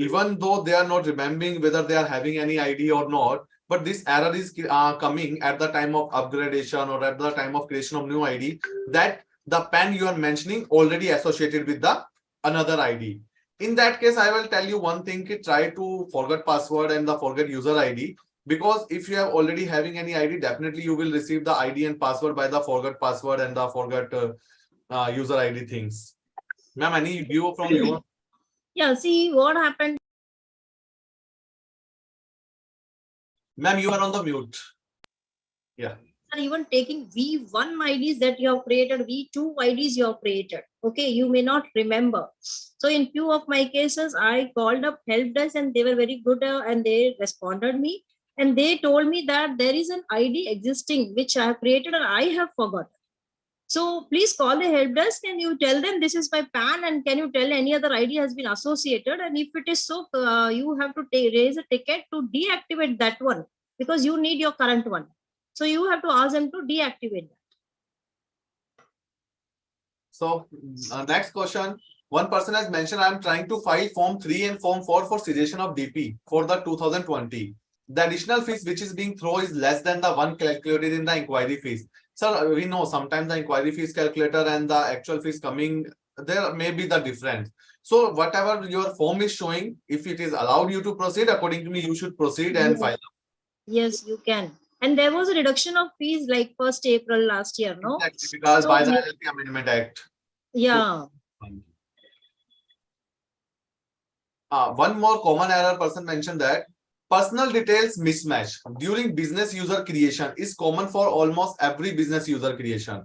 Even though they are not remembering whether they are having any ID or not, but this error is coming at the time of upgradation or at the time of creation of new ID, that the PAN you are mentioning already associated with the another ID. In that case, I will tell you one thing, try to forget password and the forget user ID, because if you have already having any ID, definitely you will receive the ID and password by the forget password and the forget user ID things. Ma'am, any view from you? Yeah, see what happened. Ma'am, you are on the mute. Yeah. Are even taking V1 IDs that you have created, V2 IDs you have created. Okay, you may not remember. So in few of my cases, I called up help desk and they were very good and they responded me. And they told me that there is an ID existing which I have created and I have forgotten. So please call the help desk and you tell them this is my PAN and can you tell any other ID has been associated, and if it is so, you have to raise a ticket to deactivate that one because you need your current one. So you have to ask them to deactivate that. So next question. One person has mentioned, I am trying to file Form 3 and Form 4 for cessation of DP for the 2020. The additional fees which is being thrown is less than the one calculated in the inquiry fees. So we know sometimes the inquiry fees calculator and the actual fees coming, there may be the difference. So whatever your form is showing, if it is allowed you to proceed, according to me, you should proceed and file. Yes, you can. And there was a reduction of fees like 1st April last year, no? Exactly, because So by the LLP Amendment Act. yeah. One more common error person mentioned that personal details mismatch during business user creation is common for almost every business user creation.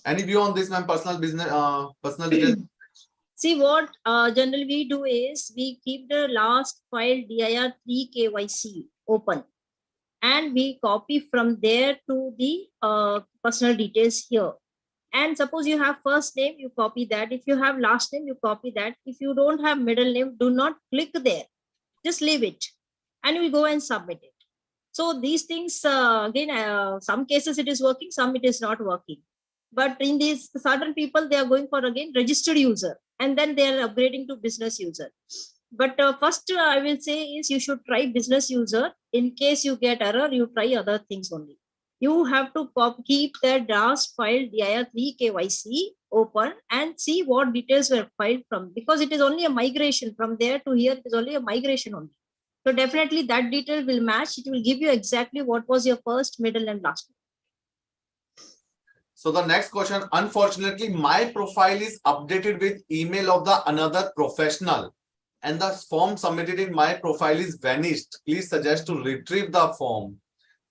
Any view on this, ma'am? Personal details. See what generally we do is we keep the last file dir 3 KYC open and we copy from there to the personal details here. And suppose you have first name, you copy that. If you have last name, you copy that. If you don't have middle name, do not click there. Just leave it and you will go and submit it. So these things, again, some cases it is working, some it is not working. But in these certain people, they are going for again registered user and then they are upgrading to business user. But first I will say is you should try business user. In case you get error, you try other things only. You have to keep the last file dir 3 KYC open and see what details were filed from, because it is only a migration from there to here. It is only a migration only. So definitely that detail will match. It will give you exactly what was your first, middle and last name. So the next question, unfortunately, my profile is updated with email of the another professional and the form submitted in my profile is vanished. Please suggest to retrieve the form.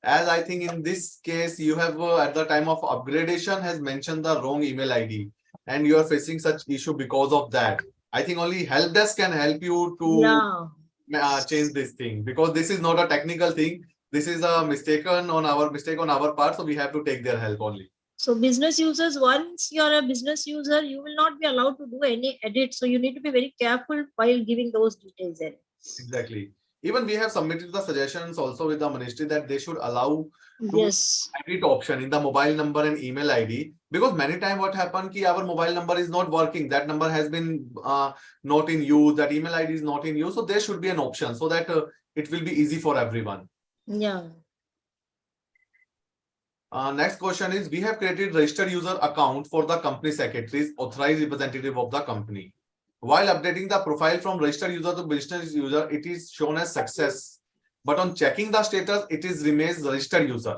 As I think in this case, you have at the time of upgradation has mentioned the wrong email ID and you are facing such issue because of that. I think only help desk can help you to change this thing, because this is not a technical thing. This is a mistake on our part. So we have to take their help only. So business users, once you are a business user, you will not be allowed to do any edit. So you need to be very careful while giving those details in. Exactly. Even we have submitted the suggestions also with the ministry that they should allow edit option in the mobile number and email ID, because many times what happened ki our mobile number is not working, that number has been not in use, that email ID is not in use, so there should be an option so that it will be easy for everyone. Yeah. Next question is, we have created registered user account for the company secretaries, authorized representative of the company. While updating the profile from registered user to business user, it is shown as success. But on checking the status, it is remains registered user.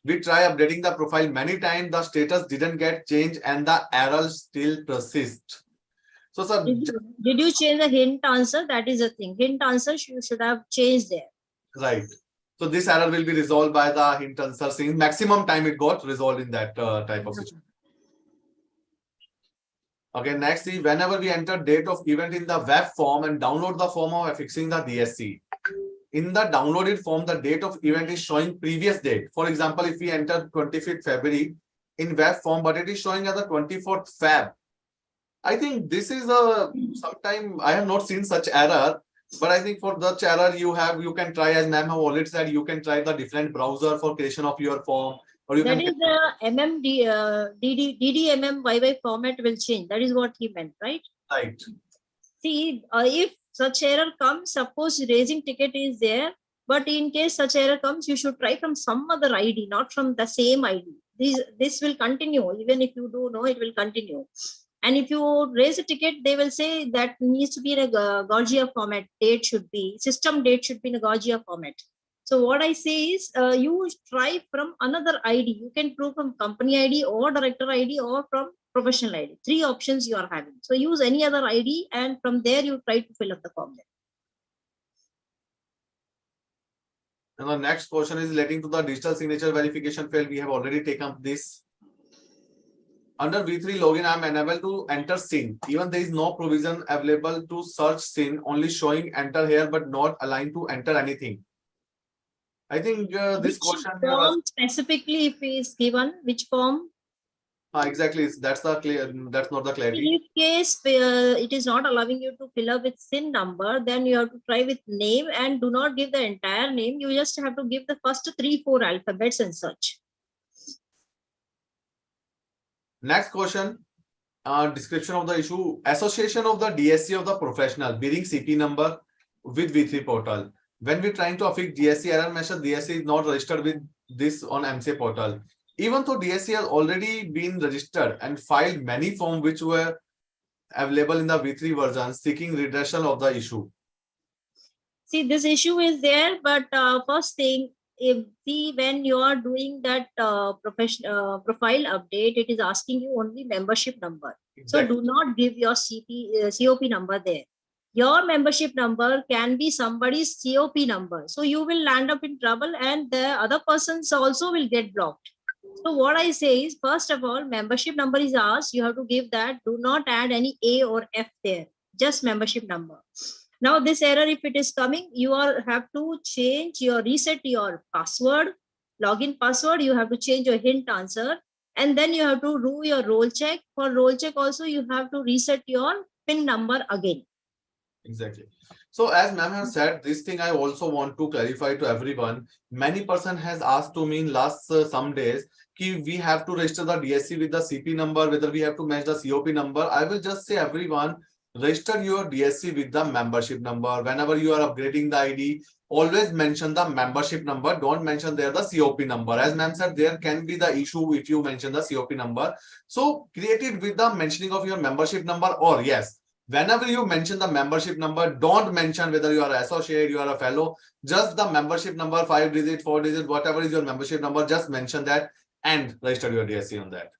We try updating the profile many times, the status didn't get changed and the error still persists. So, sir, did you change the hint answer? That is the thing. Hint answer you should have changed there. Right. So this error will be resolved by the hint answer. Since maximum time it got resolved in that type of situation. Okay, next is whenever we enter date of event in the web form and download the form of affixing the DSC. in the downloaded form, the date of event is showing previous date. For example, if we enter 25th February in web form, but it is showing as the 24th Feb. I think this is a sometime I have not seen such error, but I think for such error you can try, as ma'am have already said, you can try the different browser for creation of your form, or you That can is the DDMMYY format will change. That is what he meant, right? right. See, if such error comes, suppose raising ticket is there, but in case such error comes, you should try from some other ID, not from the same ID. This will continue. Even if you do know, it will continue. And if you raise a ticket, they will say that needs to be in a Gorgia format. Date should be, system date should be in a Gorgia format. So what I say is, you try from another ID. You can prove from company ID or director ID or from professional ID. 3 options you are having. So use any other ID, and from there you try to fill up the form. And the next question is relating to the digital signature verification field. We have already taken this. Under V3 login, I am unable to enter SIN. Even there is no provision available to search SIN, only showing enter here, but not allowing to enter anything. I think this Which question form specifically, if is given, which form? exactly, that's not the clarity. In case it is not allowing you to fill up with SIN number, then you have to try with name, and do not give the entire name. You just have to give the first 3-4 alphabets and search. Next question, description of the issue. Association of the DSC of the professional bearing CP number with V3 portal. When we're trying to affix DSC error message, DSC is not registered with this on MCA portal. Even though DSC has already been registered and filed many forms which were available in the V3 version, seeking redressal of the issue. See, this issue is there, but first thing, when you are doing that profile update, it is asking you only membership number. Exactly. So do not give your COP number there. Your membership number can be somebody's COP number. So you will land up in trouble, and the other persons also will get blocked. So what I say is, first of all, membership number is asked. You have to give that. Do not add any A or F there. Just membership number. Now this error, if it is coming, you have to reset your password, login password. You have to change your hint answer, and then you have to do your roll check. For roll check also, you have to reset your PIN number again. Exactly. So as ma'am has said, this thing I also want to clarify to everyone. Many person has asked to me in last some days, कि we have to register the DSC with the CP number, whether we have to match the COP number. I will just say everyone, register your DSC with the membership number. Whenever you are upgrading the ID, always mention the membership number. Don't mention there the COP number. As ma'am said, there can be the issue if you mention the COP number. So create it with the mentioning of your membership number, or yes, whenever you mention the membership number, don't mention whether you are an associate, you are a fellow, just the membership number, 5 digit, 4 digit, whatever is your membership number, just mention that and register your DSC on that.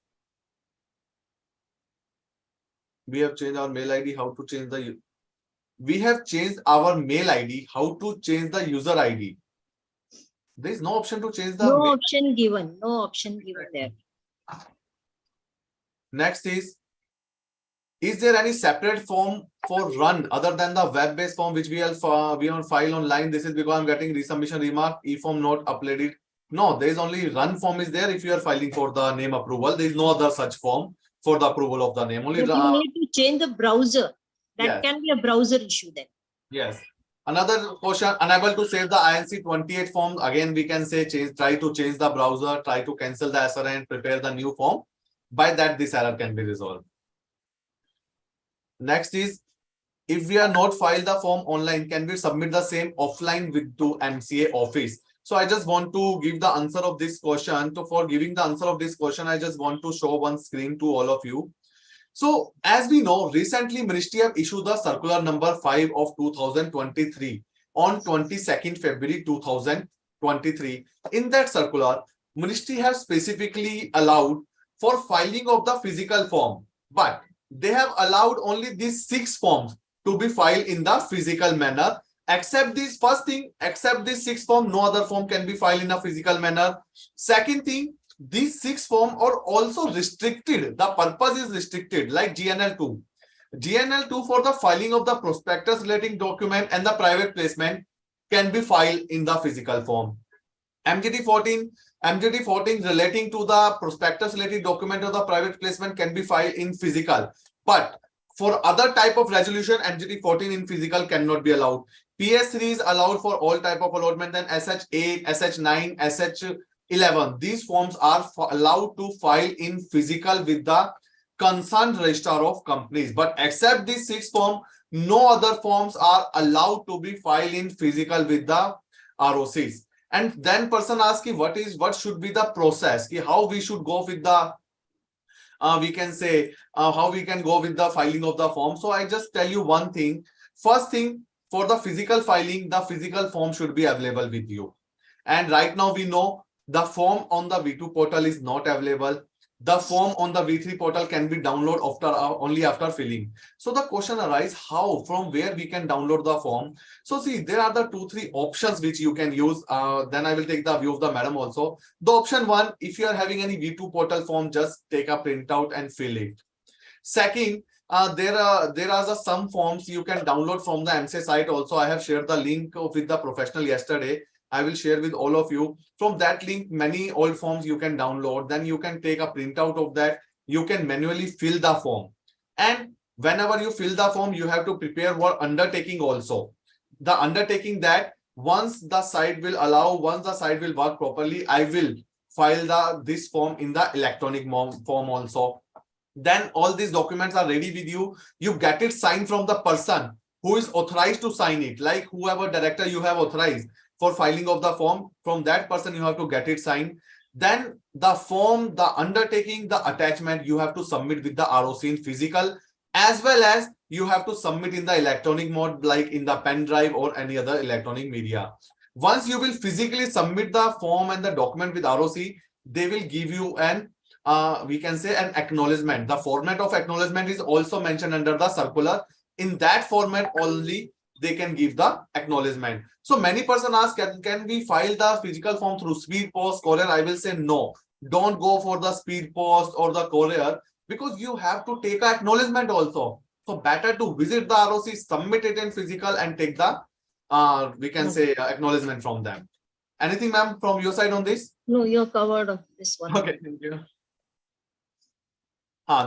We have changed our mail ID. How to change the? We have changed our mail ID. How to change the user ID? There is no option to change the. No option given. No option given there. Next is there any separate form for run other than the web-based form which we will file online? This is because I'm getting resubmission remark. E-form not uploaded. No, there is only run form is there if you are filing for the name approval. There is no other such form for the approval of the name. Only But you need to change the browser. That yes. Can be a browser issue then. Yes. Another question, unable to save the INC 28 form. Again, we can say try to change the browser, try to cancel the SRA and prepare the new form. By that, this error can be resolved. Next is, if we are not filed the form online, can we submit the same offline to MCA office? So I just want to give the answer of this question. So for giving the answer of this question, I just want to show one screen to all of you. So as we know, recently Ministry have issued the circular number 5 of 2023 on 22nd February 2023. In that circular, Ministry has specifically allowed for filing of the physical form, but they have allowed only these 6 forms to be filed in the physical manner. Except this first thing, except this 6 form, no other form can be filed in a physical manner. Second thing, these 6 forms are also restricted. The purpose is restricted, like GNL2. GNL2 for the filing of the prospectus relating document and the private placement. can be filed in the physical form. MGT14 relating to the prospectus related document of the private placement can be filed in physical, but for other type of resolution, MGT14 in physical cannot be allowed. PS3 is allowed for all type of allotment, then SH8, SH9, SH11. These forms are allowed to file in physical with the concerned registrar of companies. But except these 6 forms, no other forms are allowed to be filed in physical with the ROCs. And then person asks, what should be the process? How we should go with the we can say how we can go with the filing of the form. So I just tell you one thing. First thing, for the physical filing, the physical form should be available with you. And right now we know the form on the V2 portal is not available. The form on the V3 portal can be downloaded after only after filling. So the question arises, how, from where we can download the form? So see, there are the 2-3 options which you can use. Then I will take the view of the madam also. The option 1, if you are having any V2 portal form, just take a printout and fill it. Second, there are some forms you can download from the MCA site also. I have shared the link with the professional yesterday. I will share with all of you. From that link, many old forms you can download. Then you can take a printout of that. You can manually fill the form. And whenever you fill the form, you have to prepare for undertaking also. The undertaking that once the site will allow, once the site will work properly, I will file this form in the electronic form also. Then all these documents are ready with you. You get it signed from the person who is authorized to sign it, like whoever director you have authorized for filing of the form. From that person you have to get it signed. Then the form, the undertaking, the attachment you have to submit with the ROC in physical, as well as you have to submit in the electronic mode, like in the pen drive or any other electronic media. Once you will physically submit the form and the document with ROC, they will give you an we can say an acknowledgement. The format of acknowledgement is also mentioned under the circular. In that format only they can give the acknowledgement. So many person ask, can we file the physical form through speed post, courier? I will say no, don't go for the speed post or the courier, because you have to take an acknowledgement also. So better to visit the ROC, submit it in physical and take the we can say acknowledgement from them. Anything, ma'am, from your side on this? No, you're covered of this one. Okay, thank you.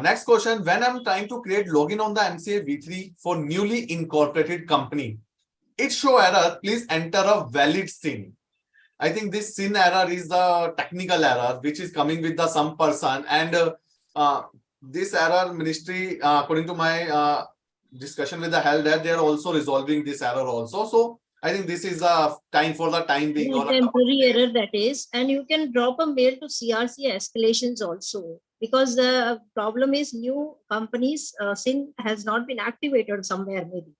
Next question. When I'm trying to create login on the MCA V3 for newly incorporated company, it show error, please enter a valid SIN. I think this SIN error is the technical error which is coming with the some person, and this error ministry, according to my discussion with the health, that they are also resolving this error also. So I think this is a time for the time being. A temporary error that is, and you can drop a mail to CRC escalations also, because the problem is new companies SIN has not been activated somewhere maybe.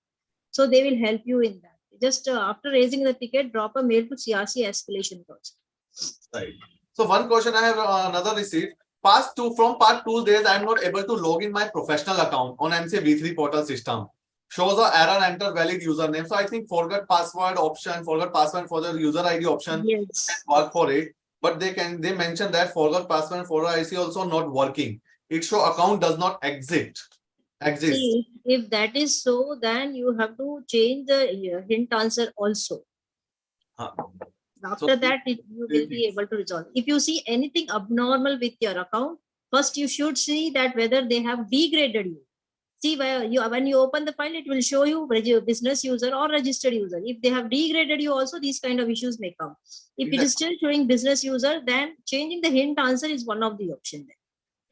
So they will help you in that. Just after raising the ticket, drop a mail to CRC escalation also. Right. So one question I have another received. From past 2 days, I am not able to log in my professional account on MCA V3 portal system. Shows a error, enter valid username. So I think forgot password option, forgot password for the user ID option, yes, work for it. But they mention that forgot password for IC also not working. It show account does not exist. See, if that is so, then you have to change the hint answer also. After that, you will be able to resolve. If you see anything abnormal with your account, first you should see that whether they have degraded you. See, when you open the file, it will show you business user or registered user. If they have degraded you also, these kind of issues may come. If it is still showing business user, then changing the hint answer is one of the options.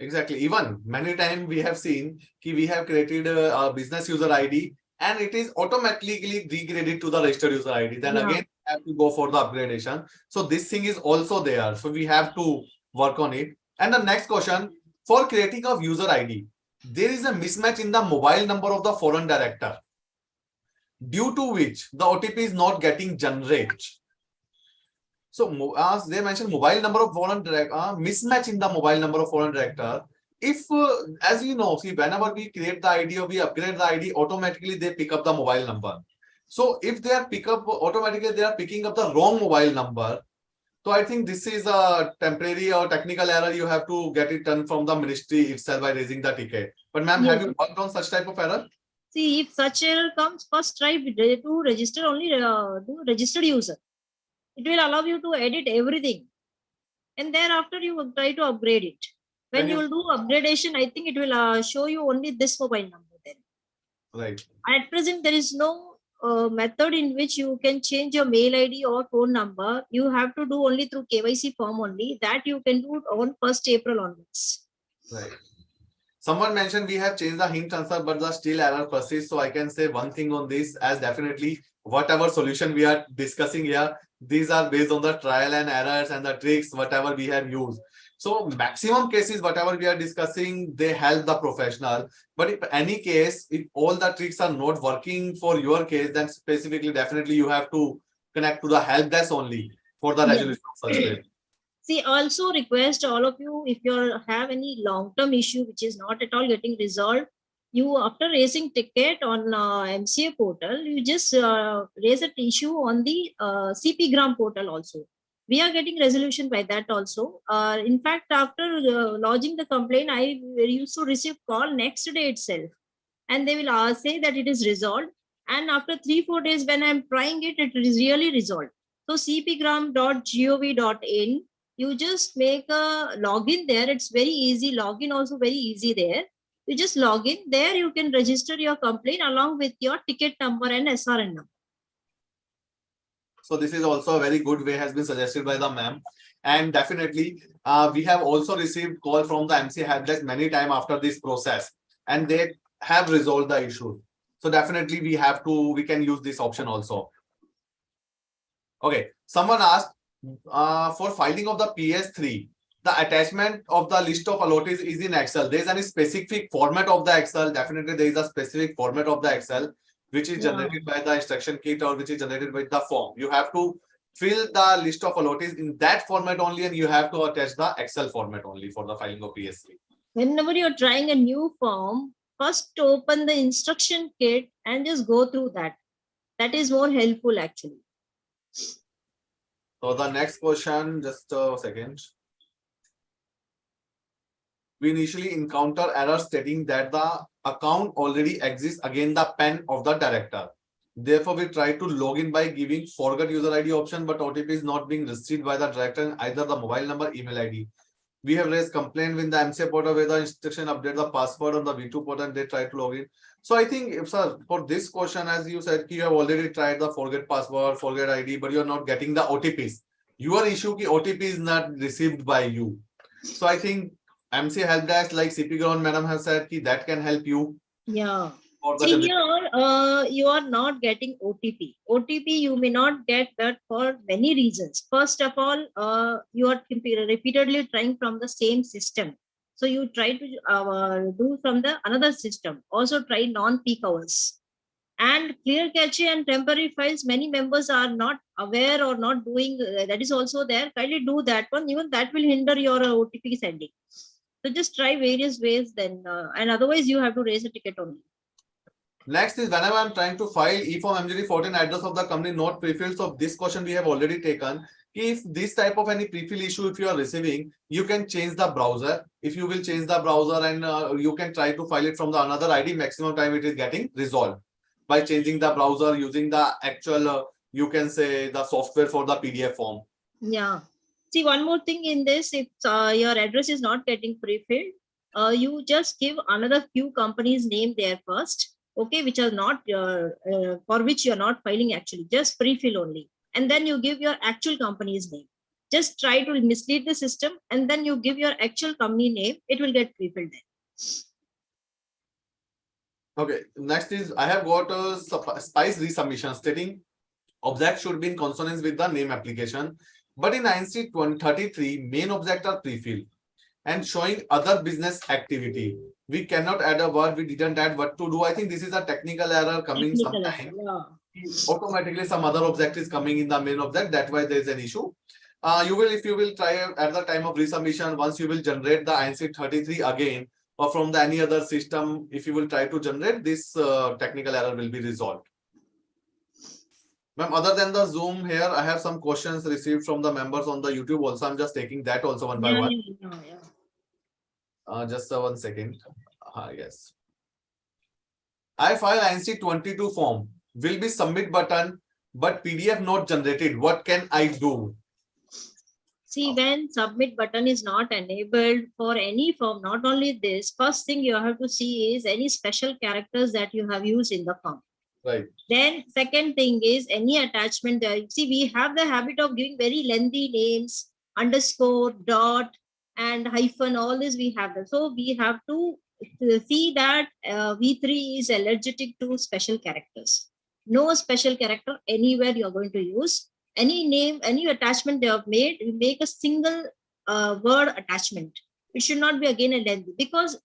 Exactly. Even many times we have seen we have created a business user ID and it is automatically degraded to the registered user ID. Then again, have to go for the upgradation. So this thing is also there. So we have to work on it. And the next question, for creating a user ID, there is a mismatch in the mobile number of the foreign director, due to which the OTP is not getting generated. So as they mentioned, mobile number of foreign director, mismatch in the mobile number of foreign director. If, as you know, see, whenever we create the ID or we upgrade the ID, automatically they pick up the mobile number. So if they are automatically they are picking up the wrong mobile number. So I think this is a temporary or technical error. You have to get it done from the ministry itself by raising the ticket. But ma'am, have you worked on such type of error? See, if such error comes, first try to register only to registered user. It will allow you to edit everything, and thereafter you will try to upgrade it. When you will do upgradation, I think it will show you only this mobile number then. Right. At present, there is no method in which you can change your mail ID or phone number. You have to do only through KYC form only. That you can do on 1st April onwards. Right. Someone mentioned we have changed the hint answer, but the still error persists. So I can say one thing on this, as definitely whatever solution we are discussing here, these are based on the trial and errors and the tricks, whatever we have used. So maximum cases, whatever we are discussing, they help the professional. But if any case, if all the tricks are not working for your case, then specifically, definitely you have to connect to the help desk only for the resolution of such case. See, also request all of you, if you have any long-term issue which is not at all getting resolved, you after raising ticket on MCA portal, you just raise an issue on the CP Gram portal also. We are getting resolution by that also. In fact, after lodging the complaint, I used to receive call next day itself, and they will say that it is resolved. And after 3-4 days, when I'm trying it, it is really resolved. So cpgram.gov.in, you just make a login there. It's very easy. Login also very easy there. You just log in there. You can register your complaint along with your ticket number and SRN number. So this is also a very good way has been suggested by the ma'am. And definitely, we have also received call from the MCA help desk many times after this process, and they have resolved the issue. So definitely we can use this option also. Okay, someone asked for filing of the PS3, the attachment of the list of allottees is in Excel. There is any specific format of the Excel. Definitely there is a specific format of the Excel which is generated by the instruction kit or which is generated by the form. You have to fill the list of allottees in that format only, and you have to attach the Excel format only for the filing of PS3. Whenever you're trying a new form, first open the instruction kit and just go through that. That is more helpful actually. So the next question, just a second. We initially encounter errors stating that the account already exists against the PAN of the director. Therefore, we try to log in by giving forgot user ID option, but OTP is not being received by the director in either the mobile number, email ID. We have raised complaint with the MCA portal where the instruction update the password on the V2 portal and they try to log in. So I think, sir, for this question, as you said, you have already tried the forget password, forget ID, but you are not getting the OTPs. Your issue ki OTP is not received by you. So I think MCA help desk like CP Ground madam has said ki that can help you. Yeah. See, here you are not getting OTP. OTP you may not get that for many reasons. First of all, you are repeatedly trying from the same system. So you try to do from the another system. Also try non-peak hours. And clear cache and temporary files, many members are not aware or not doing, that is also there. Kindly do that one. Even that will hinder your OTP sending. So just try various ways then, and otherwise you have to raise a ticket only. Next is whenever I'm trying to file e-form MGD14 address of the company not pre-filled. So this question we have already taken. If this type of any pre-fill issue, if you are receiving, you can change the browser. If you will change the browser and you can try to file it from the another ID, maximum time it is getting resolved by changing the browser using the actual, you can say the software for the PDF form. Yeah. See, one more thing in this, if your address is not getting pre-filled, you just give another few companies name there first. Okay, which are not for which you are not filing actually, just pre-fill only, and then you give your actual company's name. Just try to mislead the system, and then you give your actual company name. It will get pre-filled then. Okay, next is I have got a SPICE resubmission stating object should be in consonance with the name application, but in INC 33 main object are pre-filled and showing other business activity. We cannot add a word. We didn't add what to do. I think this is a technical error coming sometime. Yeah. Automatically, some other object is coming in the main object. That's why there is an issue. If you will try at the time of resubmission, once you will generate the INC 33 again, or from the any other system, if you will try to generate this technical error will be resolved. Ma'am, other than the Zoom here, I have some questions received from the members on the YouTube also. I'm just taking that also one by one. Just 1 second. Yes. I file NC22 form, will be submit button, but PDF not generated. What can I do? See, when submit button is not enabled for any form, not only this, first thing you have to see is any special characters that you have used in the form. Right. Then second thing is any attachment there. See, we have the habit of giving very lengthy names, underscore, dot, and hyphen, all this we have them. So we have to see that V3 is allergic to special characters. No special character anywhere you're going to use. Any name, any attachment they have made, you make a single word attachment. It should not be again a lengthy, because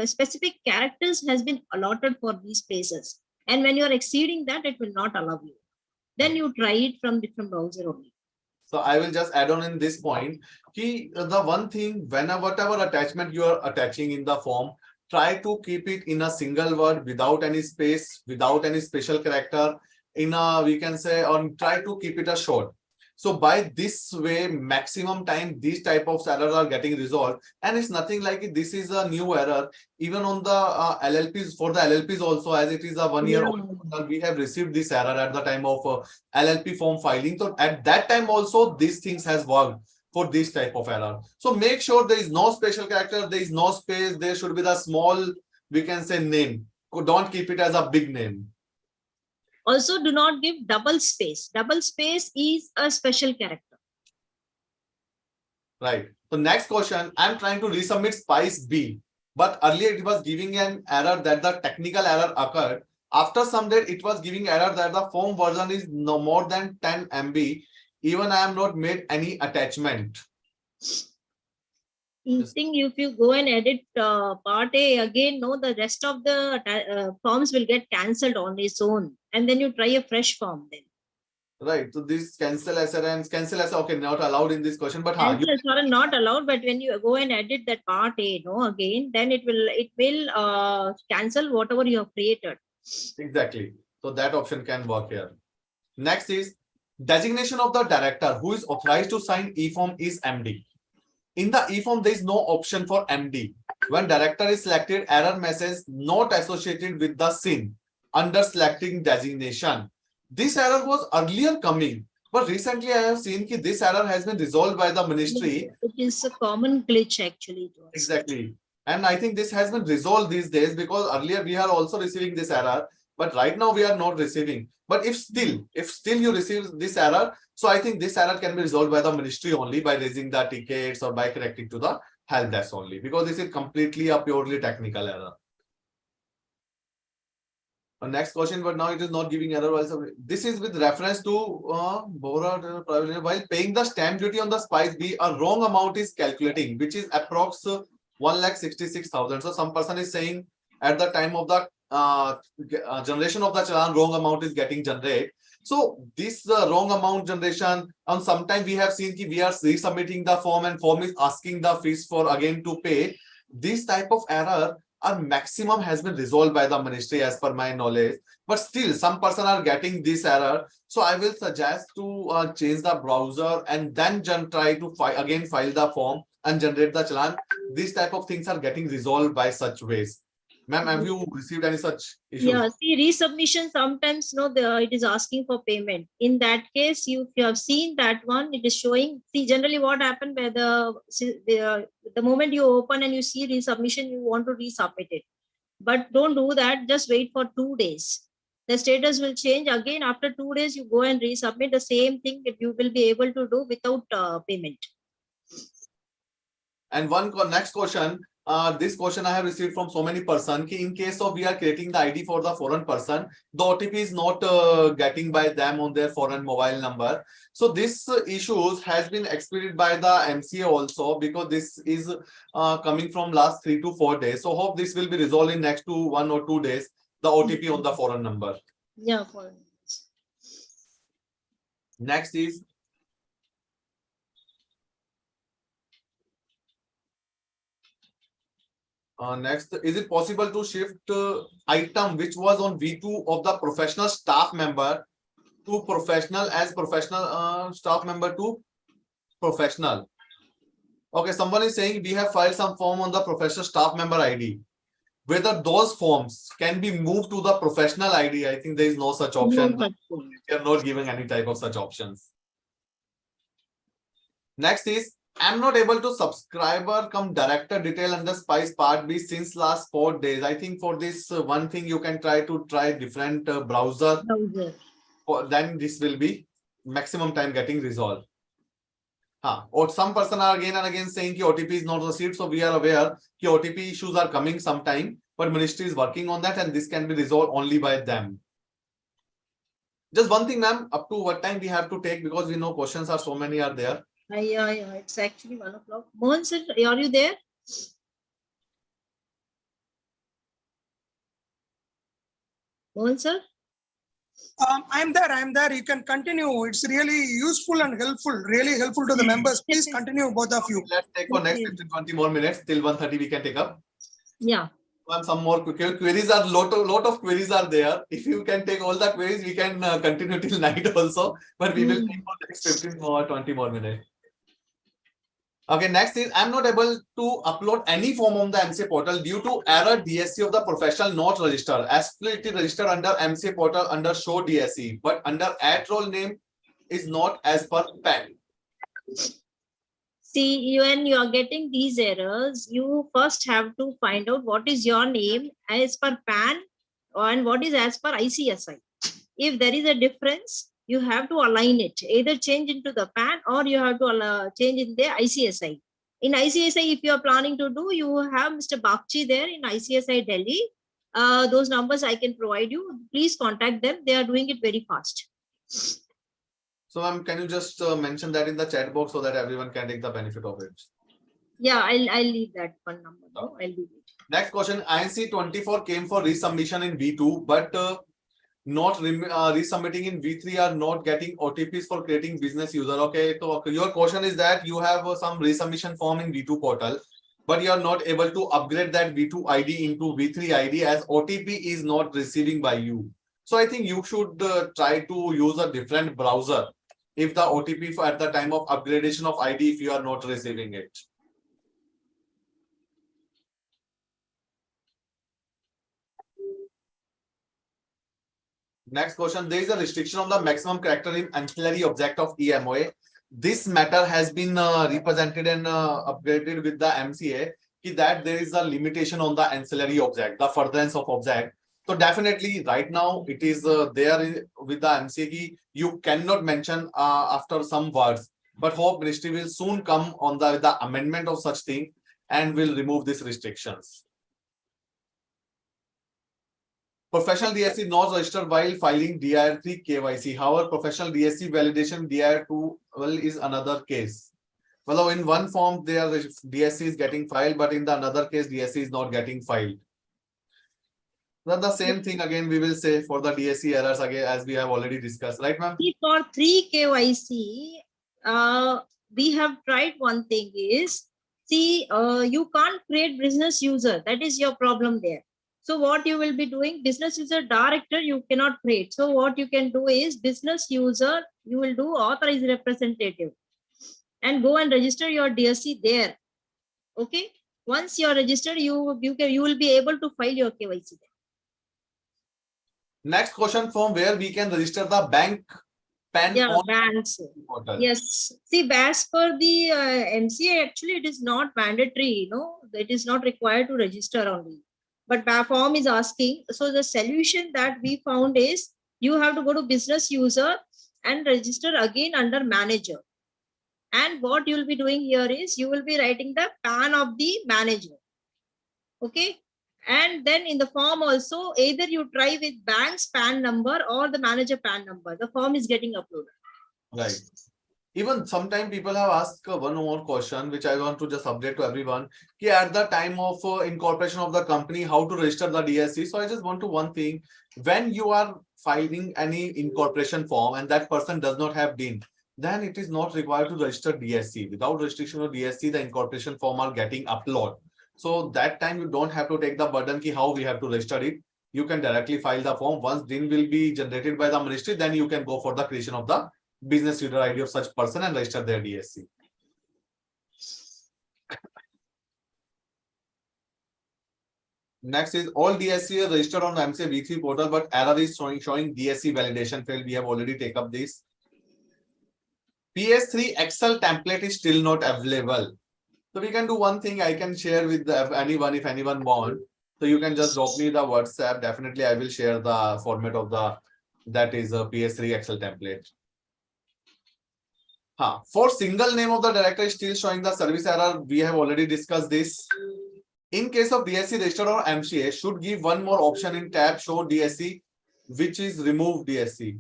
specific characters has been allotted for these places. And when you are exceeding that, it will not allow you. Then you try it from different browser only. So I will just add on in this point. The one thing, whatever attachment you are attaching in the form, try to keep it in a single word without any space, without any special character. We can say, or try to keep it a short. So by this way, maximum time these type of errors are getting resolved, and it's nothing like it. This is a new error. Even on the LLPs, for the LLPs also, as it is a 1 year old, we have received this error at the time of LLP form filing. So at that time also, these things has worked for this type of error. So make sure there is no special character, there is no space. There should be the small, we can say, name. Don't keep it as a big name. Also, do not give double space. Double space is a special character. Right. So next question, I'm trying to resubmit Spice B, but earlier it was giving an error that the technical error occurred. After some date, it was giving error that the form version is no more than 10 MB. Even I am not made any attachment. I think if you go and edit part A again, no, the rest of the forms will get cancelled on its own, and then you try a fresh form then. Right. So this cancel SR and cancel SR, okay, not allowed in this question, but Cancel are not allowed. But when you go and edit that part A, no, again, then it will cancel whatever you have created. Exactly. So that option can work here. Next is designation of the director who is authorized to sign e-form is MD. In the e-form, there is no option for MD. When director is selected, error message not associated with the SIN under selecting designation. This error was earlier coming, but recently I have seen that this error has been resolved by the ministry. It is a common glitch actually. Exactly. And I think this has been resolved these days, because earlier we are also receiving this error, but right now we are not receiving. But if still you receive this error, so I think this error can be resolved by the ministry only by raising the tickets or by correcting to the help desk only, because this is completely a purely technical error. Next question, but now it is not giving error. This is with reference to while paying the stamp duty on the Spice B, a wrong amount is calculating, which is approx 1,66,000. So some person is saying at the time of the generation of the challan, wrong amount is getting generated. So this wrong amount generation, and sometimes we have seen that we are resubmitting the form and form is asking the fees for again to pay. This type of error, our maximum has been resolved by the ministry as per my knowledge, but still some person are getting this error. So I will suggest to change the browser and then try to file the form and generate the challan. These type of things are getting resolved by such ways. Ma'am, have you received any such issues? Yeah, see, resubmission sometimes it is asking for payment. In that case, if you have seen that one, it is showing. See, generally what happened where the moment you open and you see resubmission, you want to resubmit it. But don't do that. Just wait for 2 days. The status will change again. After 2 days, you go and resubmit the same thing that you will be able to do without payment. And next question. This question I have received from so many persons. In case of we are creating the ID for the foreign person, the OTP is not getting by them on their foreign mobile number. So this issues has been experienced by the MCA also, because this is coming from last 3 to 4 days. So hope this will be resolved in next 1 or 2 days. The OTP on the foreign number. Yeah, foreign. Next is next, is it possible to shift item which was on V2 of the professional staff member to professional as professional staff member to professional? Okay, someone is saying we have filed some form on the professional staff member ID. whether those forms can be moved to the professional ID. I think there is no such option. We are not giving any type of such options. Next is, I'm not able to subscriber come director detail under Spice Part B since last 4 days. I think for this one thing you can try different browser. Then this will be maximum time getting resolved. Or some person are again and again saying that OTP is not received. So we are aware that OTP issues are coming sometime, but ministry is working on that and this can be resolved only by them. Just one thing, ma'am, up to what time we have to take, because we know questions are so many are there. Yeah, it's actually 1 o'clock. Mohan sir, are you there? Mohan sir? I'm there. You can continue. It's really useful and helpful, really helpful to the members. Please continue, both of you. Let's take for next 15-20 more minutes till 1:30 we can take up. Yeah. Some more queries are lot of queries are there. If you can take all the queries, we can continue till night also. But we will take for next 15 or 20 more minutes. Okay, next is, I'm not able to upload any form on the MCA portal due to error DSC of the professional not registered. As it is registered under MCA portal under show DSC, but under add role name is not as per PAN. See, when you are getting these errors, you first have to find out what is your name as per PAN and what is as per ICSI. If there is a difference, you have to align it, either change into the PAN or you have to change in the ICSI. In ICSI, if you are planning to do, you have Mr. Bakchi there in ICSI Delhi. Those numbers I can provide you. Please contact them. They are doing it very fast. So, ma'am, can you just mention that in the chat box so that everyone can take the benefit of it? Yeah, I'll leave that one number. No, I'll leave it. Next question, INC 24 came for resubmission in V2, but not resubmitting in V3 are not getting OTPs for creating business user. Okay, so your question is that you have some resubmission form in V2 portal, but you are not able to upgrade that V2 ID into V3 ID as OTP is not receiving by you. So I think you should try to use a different browser if the OTP at the time of upgradation of ID, if you are not receiving it. Next question, there is a restriction on the maximum character in ancillary object of EMOA. This matter has been represented and upgraded with the MCA that there is a limitation on the ancillary object, the furtherance of object. So definitely right now it is there with the MCA, you cannot mention after some words, but hope ministry will soon come on the amendment of such thing and will remove these restrictions. Professional DSC not registered while filing DIR3 KYC. However, professional DSC validation DIR2 is another case. Well, in one form, their DSC is getting filed, but in the another case, DSC is not getting filed. Then the same thing again, we will say for the DSC errors again, as we have already discussed, right, ma'am? For 3 KYC, we have tried one thing is, see, you can't create business user. That is your problem there. So what you will be doing, business user director, you cannot create. So what you can do is business user, you will do authorized representative and go and register your DSC there. Okay. Once you are registered, you will be able to file your KYC there. Next question, from where we can register the bank PAN? Yeah, banks. Portal. Yes. See, as per the MCA, actually, it is not mandatory. It is not required to register only. But form is asking. So the solution that we found is you have to go to business user and register again under manager. And what you will be doing here is you will be writing the PAN of the manager. Okay. And then in the form also, either you try with bank's PAN number or the manager PAN number. The form is getting uploaded. Right. Even sometimes people have asked one more question, which I want to just update to everyone. At the time of incorporation of the company, how to register the DSC. So I just want to one thing, when you are filing any incorporation form and that person does not have DIN, then it is not required to register DSC. Without restriction of DSC, the incorporation form are getting uploaded. So that time you don't have to take the burden how we have to register it. You can directly file the form. Once DIN will be generated by the ministry, then you can go for the creation of the business user ID of such person and register their DSC. Next is all DSC are registered on MCA V3 portal, but error is showing DSC validation failed. We have already taken up this. PS3 Excel template is still not available. So we can do one thing. I can share with anyone if anyone want. So you can just drop me the WhatsApp. Definitely, I will share the format of that is a PS3 Excel template. For single name of the director is still showing the service error. We have already discussed this. In case of DSC registered or MCA, should give one more option in tab show DSC, which is remove DSC.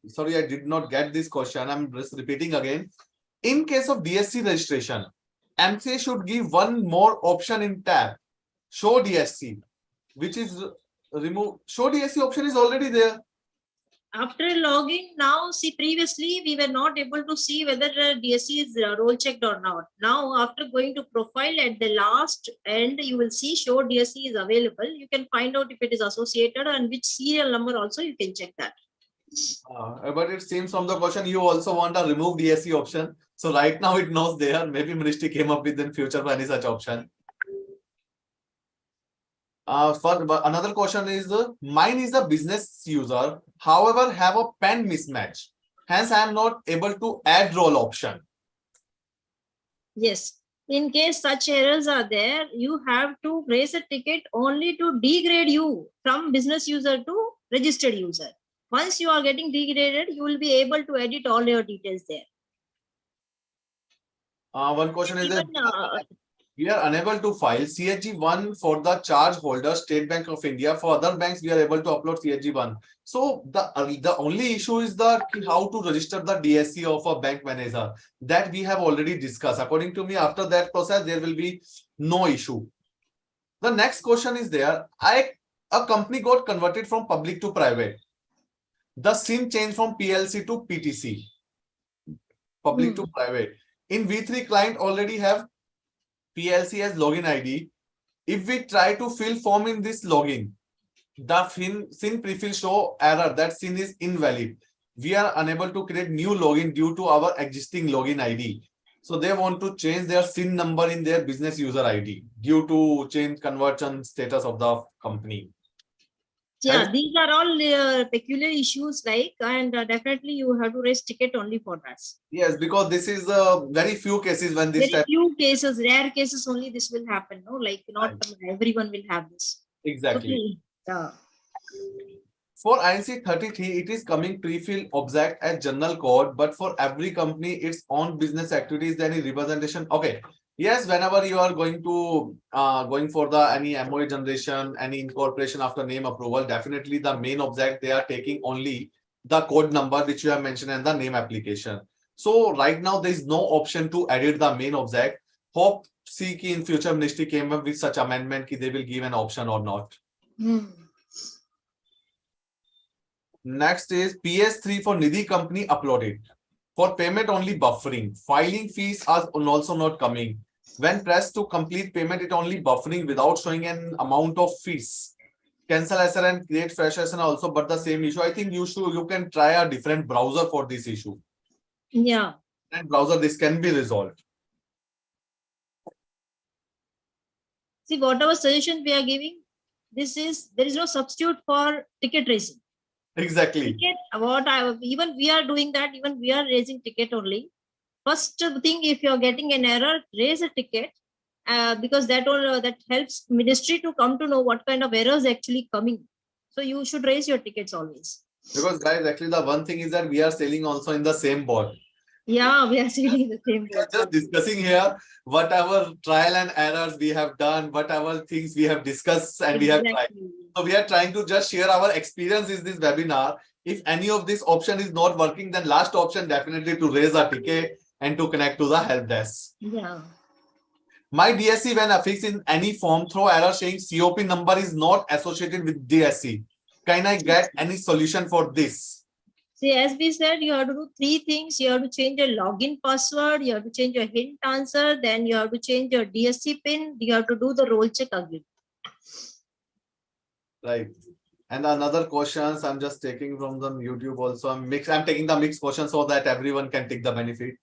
Sorry, I did not get this question. I'm just repeating again. In case of DSC registration, MCA should give one more option in tab show DSC, which is remove. Show DSC option is already there. After logging, now see previously we were not able to see whether DSC is role checked or not. Now after going to profile at the last end, you will see show DSC is available. You can find out if it is associated and which serial number also you can check that. But it seems from the question you also want a remove DSC option. So right now it knows there. Maybe Ministry came up with in future for any such option. Another question is mine is a business user, however have a pen mismatch. Hence I am not able to add role option. Yes. In case such errors are there, you have to raise a ticket only to degrade you from business user to registered user. Once you are getting degraded, you will be able to edit all your details there. One question is that Even, we are unable to file CHG1 for the charge holder State Bank of India. For other banks, we are able to upload CHG1. So the only issue is that how to register the DSC of a bank manager. That we have already discussed. According to me, after that process, there will be no issue. The next question is there. A company got converted from public to private. The SIN changed from PLC to PTC. Public to private. In V3, client already have PLC as login ID. If we try to fill form in this login, the SIN prefill show error that SIN is invalid. We are unable to create new login due to our existing login ID. So they want to change their SIN number in their business user ID due to change conversion status of the company. yeah, these are all peculiar issues and definitely you have to raise ticket only for that. Yes, because this is very few cases when this Very few cases, rare cases only this will happen. No, not everyone will have this. Exactly. Okay. Yeah. For INC 33, it is coming pre-fill object as general code, but for every company, its own business activities, any representation. Okay. Yes, whenever you are going to going for the any MOA generation, any incorporation after name approval, definitely the main object they are taking only the code number which you have mentioned and the name application. So right now there is no option to edit the main object. Hope see ki in future Ministry came up with such amendment ki they will give an option or not. Next is PS3 for Nidhi company uploaded. For payment only buffering. Filing fees are also not coming. When pressed to complete payment, it only buffering without showing an amount of fees. Cancel SR and create fresh SR also, but the same issue. I think you can try a different browser for this issue. Yeah. And browser, this can be resolved. See, whatever suggestion we are giving, there is no substitute for ticket raising. Exactly. Ticket, even we are doing that, even we are raising ticket only. First thing, if you are getting an error, raise a ticket because that helps Ministry to come to know what kind of errors actually coming. So you should raise your tickets always. Because guys, actually the one thing is that we are sailing also in the same boat. Yeah, we are sailing in the same boat. Just discussing here whatever trial and errors we have done, whatever things we have discussed and we have tried. So we are trying to just share our experience in this webinar. If any of this option is not working, then last option definitely to raise a ticket and to connect to the help desk. Yeah. My DSC when affixed in any form throw error saying COP number is not associated with DSC. Can I get any solution for this? See, as we said, you have to do 3 things. You have to change your login password, you have to change your hint answer, then you have to change your DSC pin, you have to do the role check again. Right. And another questions I'm just taking from the YouTube also. I'm taking the mixed questions so that everyone can take the benefit.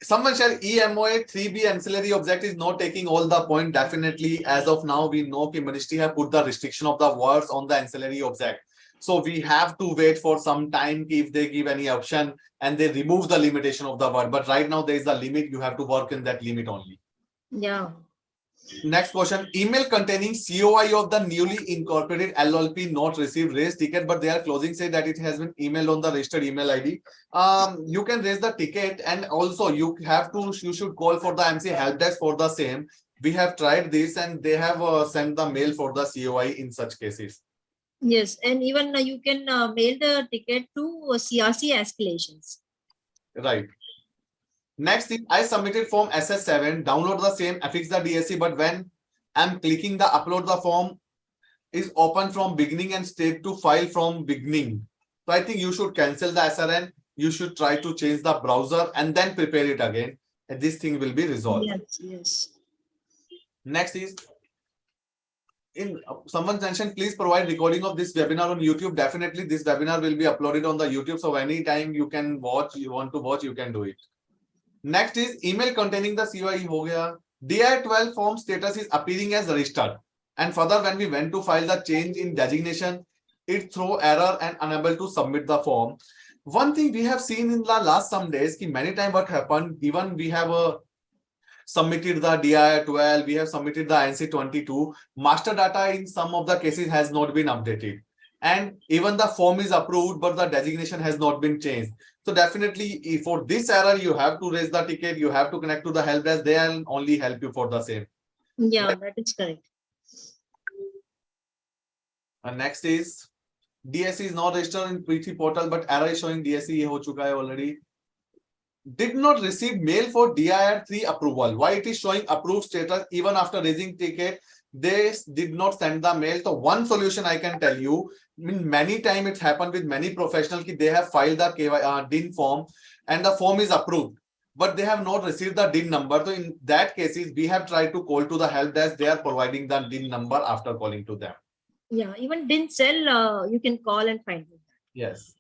Someone shall EMOA 3B ancillary object is not taking all the point. Definitely, as of now, we know the ministry have put the restriction of the words on the ancillary object. So we have to wait for some time if they give any option and they remove the limitation of the word. But right now there is a limit. You have to work in that limit only. Yeah. Next question, email containing COI of the newly incorporated LLP not received raised ticket, but they are closing say that it has been emailed on the registered email ID. You can raise the ticket, and also you should call for the MCA help desk for the same. We have tried this and they have sent the mail for the COI in such cases. Yes, and even you can mail the ticket to CRC escalations. Right. Next is I submitted form SS7, download the same, affix the DSC, but when I'm clicking the upload the form is open from beginning and state to file from beginning. So I think you should cancel the SRN. You should try to change the browser and then prepare it again. And this thing will be resolved. Yes, yes. Next is someone mentioned, please provide recording of this webinar on YouTube. Definitely this webinar will be uploaded on the YouTube. So anytime you can watch, you want to watch, you can do it. Next is email containing the COI ho gaya. DI12 form status is appearing as registered. And further, when we went to file the change in designation, it throw error and unable to submit the form. One thing we have seen in the last some days, ki many times what happened, even we have submitted the DI12, we have submitted the NC22, master data in some of the cases has not been updated. And even the form is approved, but the designation has not been changed. So definitely for this error, you have to raise the ticket, you have to connect to the help desk, they will only help you for the same. Yeah, that is correct. And next is DSC is not registered in P3 portal, but error is showing DSC ye ho chuka hai already. Did not receive mail for DIR3 approval. Why it is showing approved status even after raising ticket? They did not send the mail. So one solution I can tell you, many times it's happened with many professionals, they have filed the DIN form and the form is approved, but they have not received the DIN number. So in that cases, we have tried to call to the help desk. They are providing the DIN number after calling to them. Yeah, even DIN cell, you can call and find it. Yes.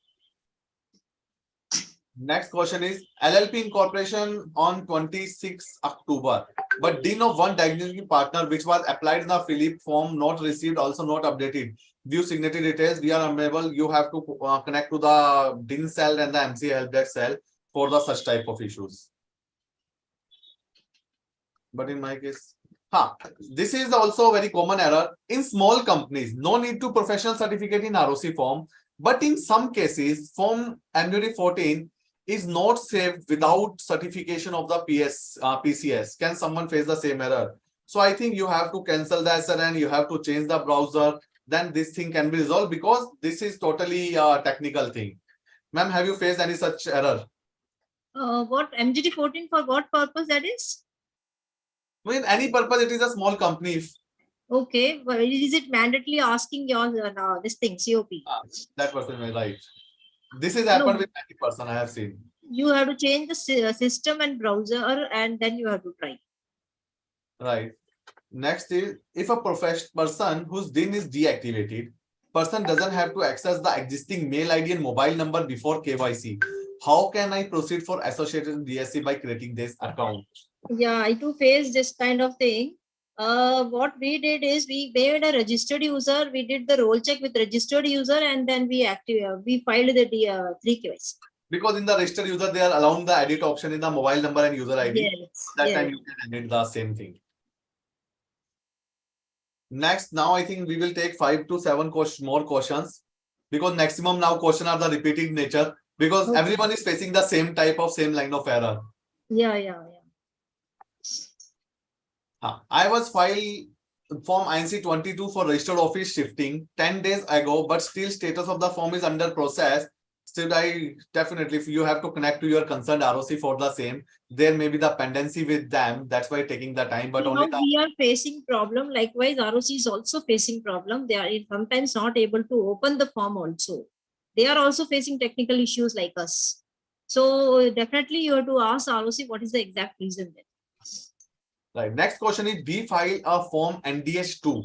Next question is LLP incorporation on 26 October, but DIN of one diagnostic partner which was applied in the Philip form not received, also not updated. View signatory details. We are unable. You have to connect to the DIN cell and the MCA help desk cell for the such type of issues. But in my case, this is also a very common error in small companies. No need to professional certificate in ROC form, but in some cases, form annuity 14 is not saved without certification of the PCS. Can someone face the same error? So I think you have to cancel the SRN, you have to change the browser, then this thing can be resolved, because this is totally a technical thing. Ma'am, have you faced any such error? What MGT 14 for what purpose that is? With any purpose, it is a small company. Okay, well, is it mandatorily asking your this thing COP? That person is right. This is happened No. with any person I have seen. You have to change the system and browser, and then you have to try. Right. Next is, if a person whose DIN is deactivated, person doesn't have to access the existing mail ID and mobile number before KYC. How can I proceed for associated DSC by creating this account? Yeah, I too face this kind of thing. What we did is we made a registered user. We did the role check with registered user, and then we filed the 3 KYC. Because in the registered user, they are allowing the edit option in the mobile number and user ID. Yes, That yes. time you can edit the same thing. Next, now I think we will take 5 to 7 more questions, because maximum now question are the repeating nature, because Okay. everyone is facing the same line of error. Yeah. I was filed form INC22 for registered office shifting 10 days ago, but still status of the form is under process. Still, I definitely, if you have to connect to your concerned ROC for the same, there may be the pendency with them. That's why taking the time, but Now only we are facing problem. Likewise, ROC is also facing problem. They are sometimes not able to open the form also. They are also facing technical issues like us. So definitely you have to ask ROC what is the exact reason there. Right. Next question is, we filed a form NDS2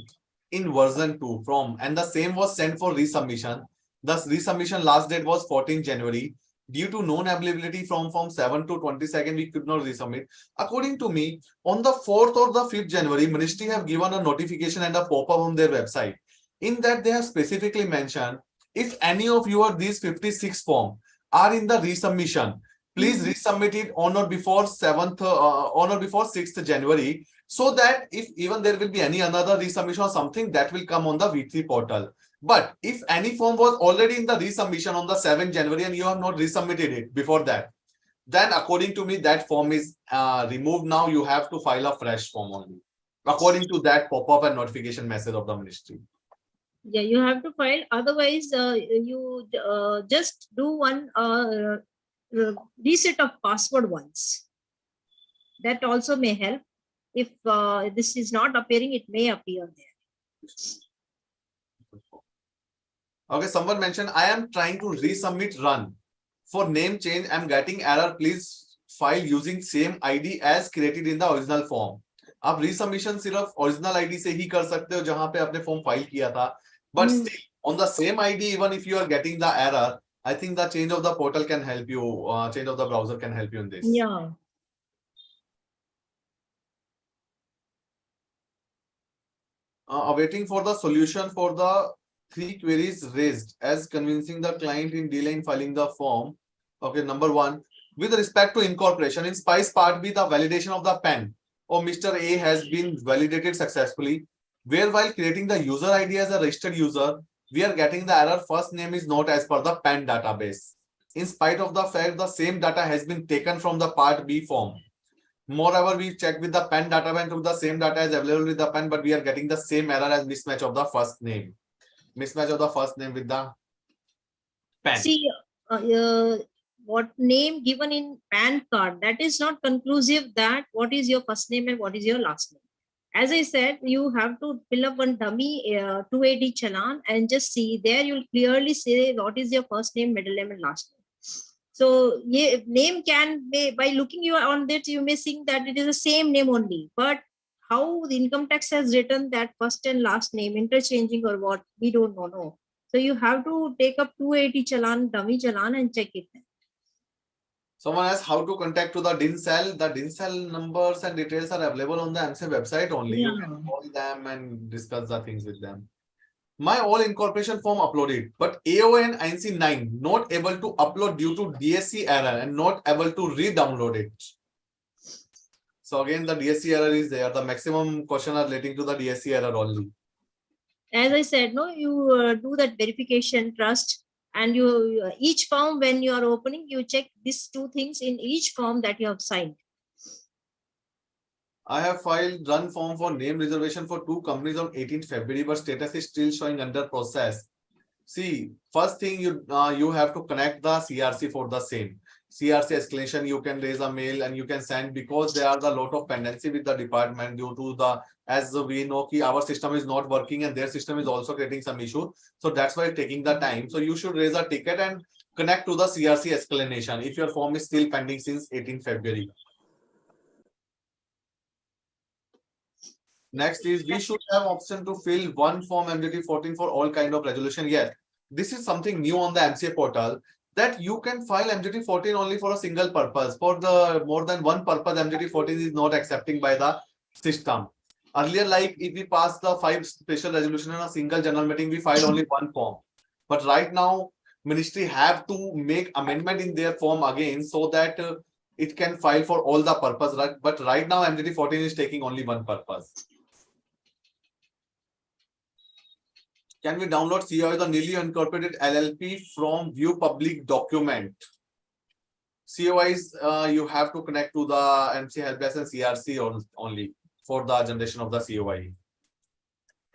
in version 2 and the same was sent for resubmission. Thus resubmission last date was 14 January. due to non-availability from form 7 to 22nd, we could not resubmit. According to me, on the 4th or the 5th January, Ministry have given a notification and a pop-up on their website. In that, they have specifically mentioned, if any of your these 56 form are in the resubmission, please resubmit it on or before 7th, on or before 6th January, so that if even there will be any another resubmission or something, that will come on the V3 portal. But if any form was already in the resubmission on the 7th January and you have not resubmitted it before that, then according to me, that form is removed now. You have to file a fresh form only, according to that pop-up and notification message of the ministry. Yeah, you have to file. Otherwise, you just do one reset of password once. That also may help. If this is not appearing, it may appear there. Okay, someone mentioned, I am trying to resubmit run. For name change, I'm getting error. Please file using same ID as created in the original form. आप resubmission सिर्फ original ID से ही कर सकते हो जहां पे आपने form file किया था. But still, on the same ID, even if you are getting the error, I think the change of the portal can help you. Change of the browser can help you in this. Yeah. Awaiting for the solution for the 3 queries raised as convincing the client in delay in filing the form. Okay, number 1, with respect to incorporation in Spice Part B, the validation of the PAN of Mr. A has been validated successfully, where while creating the user ID as a registered user, we are getting the error first name is not as per the PAN database, in spite of the fact the same data has been taken from the Part B form. Moreover, we check with the PAN data and took the same data as available with the PAN, but we are getting the same error as mismatch of the first name. Mismatch of the first name with the PAN. See, what name given in PAN card, that is not conclusive that what is your first name and what is your last name. As I said, you have to fill up one dummy 280 challan and just see there. You'll clearly say what is your first name, middle name, and last name. So yeah, name can be, by looking you on that, you may think that it is the same name only. But how the income tax has written that first and last name interchanging or what, we don't know. So you have to take up 280 challan, dummy challan, and check it. Someone asked how to contact to the DIN cell. The DIN cell numbers and details are available on the MCA website only. Yeah. You can call them and discuss the things with them. My all incorporation form uploaded, but AON INC 9 not able to upload due to DSC error and not able to re-download it. So again, the DSC error is there. The maximum question are relating to the DSC error only. As I said, no, you do that verification trust, and you each form when you are opening, you check these 2 things in each form that you have signed. I have filed run form for name reservation for 2 companies on 18th February, but status is still showing under process. See, first thing you have to connect the CRC for the same. CRC escalation, you can raise a mail and you can send, because there are a lot of pendency with the department due to the, as we know, our system is not working and their system is also creating some issue. So that's why it's taking the time. So you should raise a ticket and connect to the CRC escalation if your form is still pending since 18th February. Next is, we should have option to fill one form MDT 14 for all kind of resolution. Yes, this is something new on the MCA portal, that you can file MDT 14 only for a single purpose. For the more than one purpose, MDT 14 is not accepting by the system. Earlier, like if we pass the 5 special resolution in a single general meeting, we file only one form. But right now, ministry have to make amendment in their form again so that it can file for all the purpose. Right? But right now, MDT 14 is taking only one purpose. Can we download COI, the newly incorporated LLP, from view public document? COIs, you have to connect to the MC helpdesk and CRC only for the generation of the COI.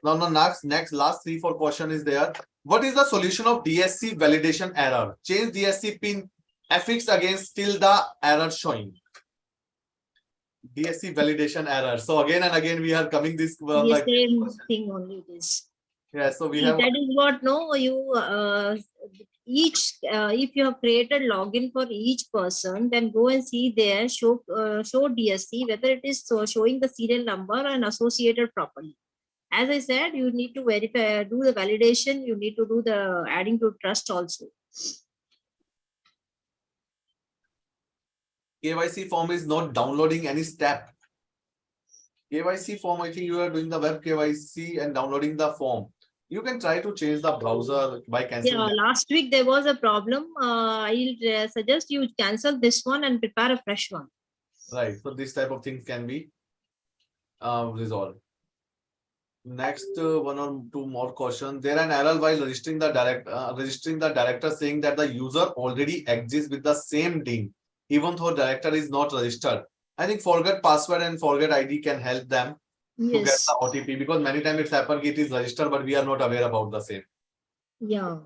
Now, the next last 3-4 question is there. What is the solution of DSC validation error? Change DSC pin affix against still the error showing. DSC validation error. So again and again we are coming this The same thing only it is. Yeah, so we See, have, that is what no you each if you have created login for each person, then go and see there, show DSC whether it is showing the serial number and associated properly. As I said, you need to verify, do the validation, you need to do the adding to trust also. KYC form is not downloading any step. KYC form, I think you are doing the web KYC and downloading the form. You can try to change the browser by canceling. Yeah, last week there was a problem. I'll suggest you cancel this one and prepare a fresh one. Right. So this type of things can be resolved. Next, one or two more questions. There an error while registering the director saying that the user already exists with the same name, even though director is not registered. I think forget password and forget ID can help them to get Yes. the OTP, because many times it's happened it is registered, but we are not aware about the same. Yeah.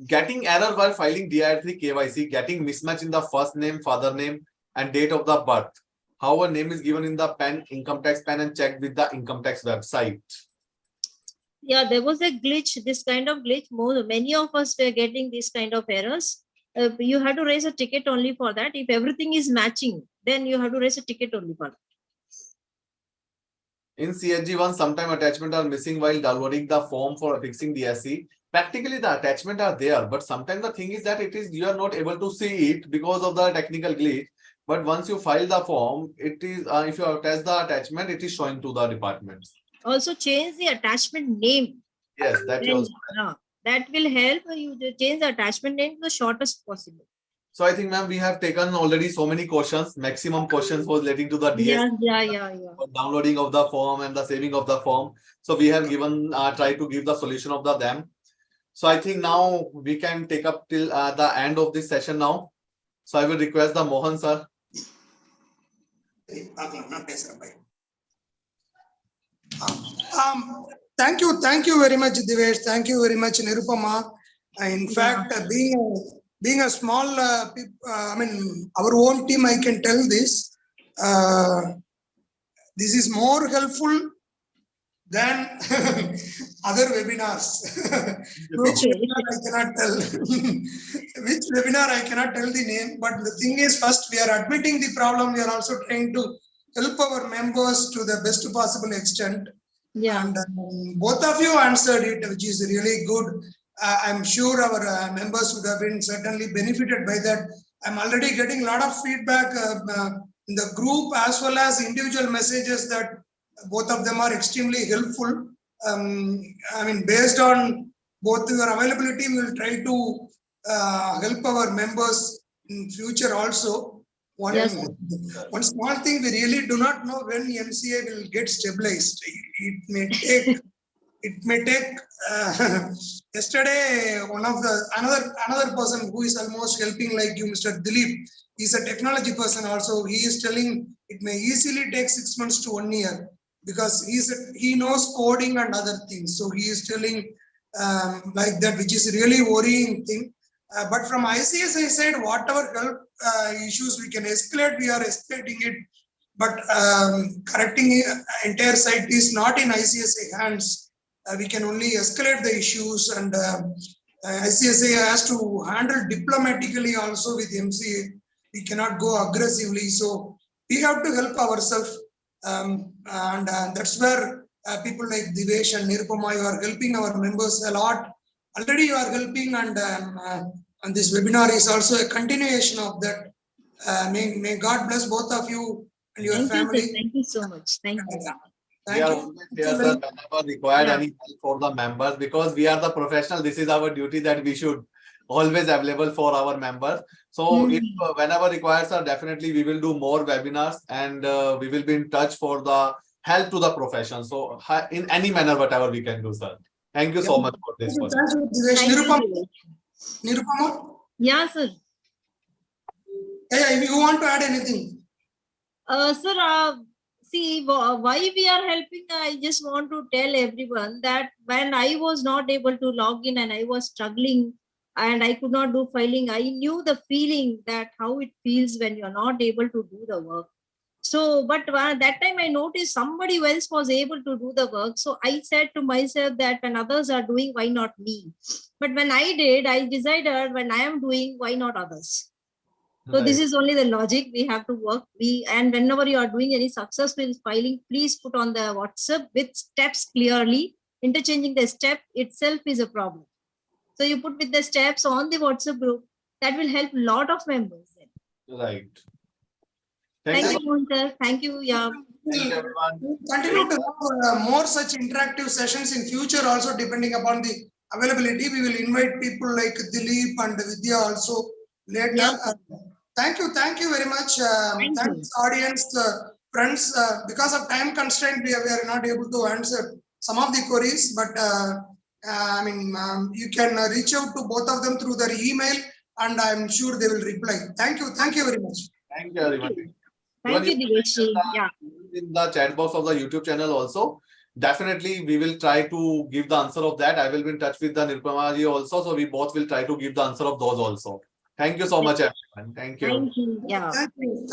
Getting error while filing DIR3 KYC, getting mismatch in the first name, father name, and date of the birth. How a name is given in the PAN, income tax PAN, and checked with the income tax website. Yeah, there was a glitch, this kind of glitch. Many of us were getting this kind of errors. You have to raise a ticket only for that. If everything is matching, then you have to raise a ticket only for that. In CSG1, sometimes attachments are missing while downloading the form for fixing DSC. Practically, the attachment are there, but sometimes the thing is that you are not able to see it because of the technical glitch. But once you file the form, it is if you attach the attachment, it is showing to the department. Also change the attachment name. Yes, that Then, also. that will help you to change the attachment name to the shortest possible. So I think, ma'am, we have taken already so many questions. Maximum questions was relating to the DSC, Yeah. downloading of the form and the saving of the form. So we have given tried to give the solution of them. So I think now we can take up till the end of this session now. So I will request the Mohan sir. Thank you very much, Divesh. Thank you very much, Nirupama. In fact, being a small, I mean, our own team, I can tell this. This is more helpful than other webinars. Which webinar I cannot tell. Which webinar I cannot tell the name. But the thing is, first we are admitting the problem. We are also trying to help our members to the best possible extent. Yeah. And both of you answered it, which is really good. I'm sure our members would have been certainly benefited by that. I'm already getting a lot of feedback in the group as well as individual messages that both of them are extremely helpful. I mean, based on both your availability, we will try to help our members in future also. One small thing, we really do not know when MCA will get stabilized. It may take yesterday another person who is almost helping like you, Mr. Dilip, he's a technology person also. He is telling it may easily take 6 months to 1 year because he knows coding and other things. So he is telling like that, which is really worrying thing. But from ICSI side, whatever help issues we can escalate, we are escalating it. But correcting entire site is not in ICSI hands. We can only escalate the issues, and ICSI has to handle diplomatically also with MCA. We cannot go aggressively. So we have to help ourselves. And that's where people like Divesh and Nirupama, you are helping our members a lot. Already you are helping, and this webinar is also a continuation of that. May God bless both of you and your family. Thank you so much. Thank you. We are always here, sir, whenever required any help for the members, because we are the professional. This is our duty that we should always available for our members. So if whenever required, sir, definitely we will do more webinars, and we will be in touch for the help to the profession. So in any manner, whatever we can do, sir. Thank you so much for this. Nirupama? Yeah, sir. Yeah, if you want to add anything. Sir, see, why we are helping, I just want to tell everyone that when I was not able to log in and I was struggling and I could not do filing, I knew the feeling that how it feels when you're not able to do the work. So, but that time I noticed somebody else was able to do the work. So I said to myself that when others are doing, why not me? But when I did, I decided when I am doing, why not others? So this is only the logic we have to work. And whenever you are doing any successful filing, please put on the WhatsApp with steps clearly. Interchanging the step itself is a problem. So you put with the steps on the WhatsApp group. That will help a lot of members. Right. Thank you. you, Mohan sir. Thank you. Yeah. Thank you, everyone. Continue to have more such interactive sessions in future also, depending upon the availability. We will invite people like Dilip and Vidya also later. Yeah. Thank you very much. Thank Thanks, audience, friends. Because of time constraint, we are not able to answer some of the queries, but you can reach out to both of them through their email, and I'm sure they will reply. Thank you very much. Thank you, everyone. Thank you, Even Divesh ji. Yeah. in the chat box of the YouTube channel also. Definitely, we will try to give the answer of that. I will be in touch with the Nirupama ji also. So we both will try to give the answer of those also. Thank you so much, everyone. Thank you. Thank you. Yeah. Thank you.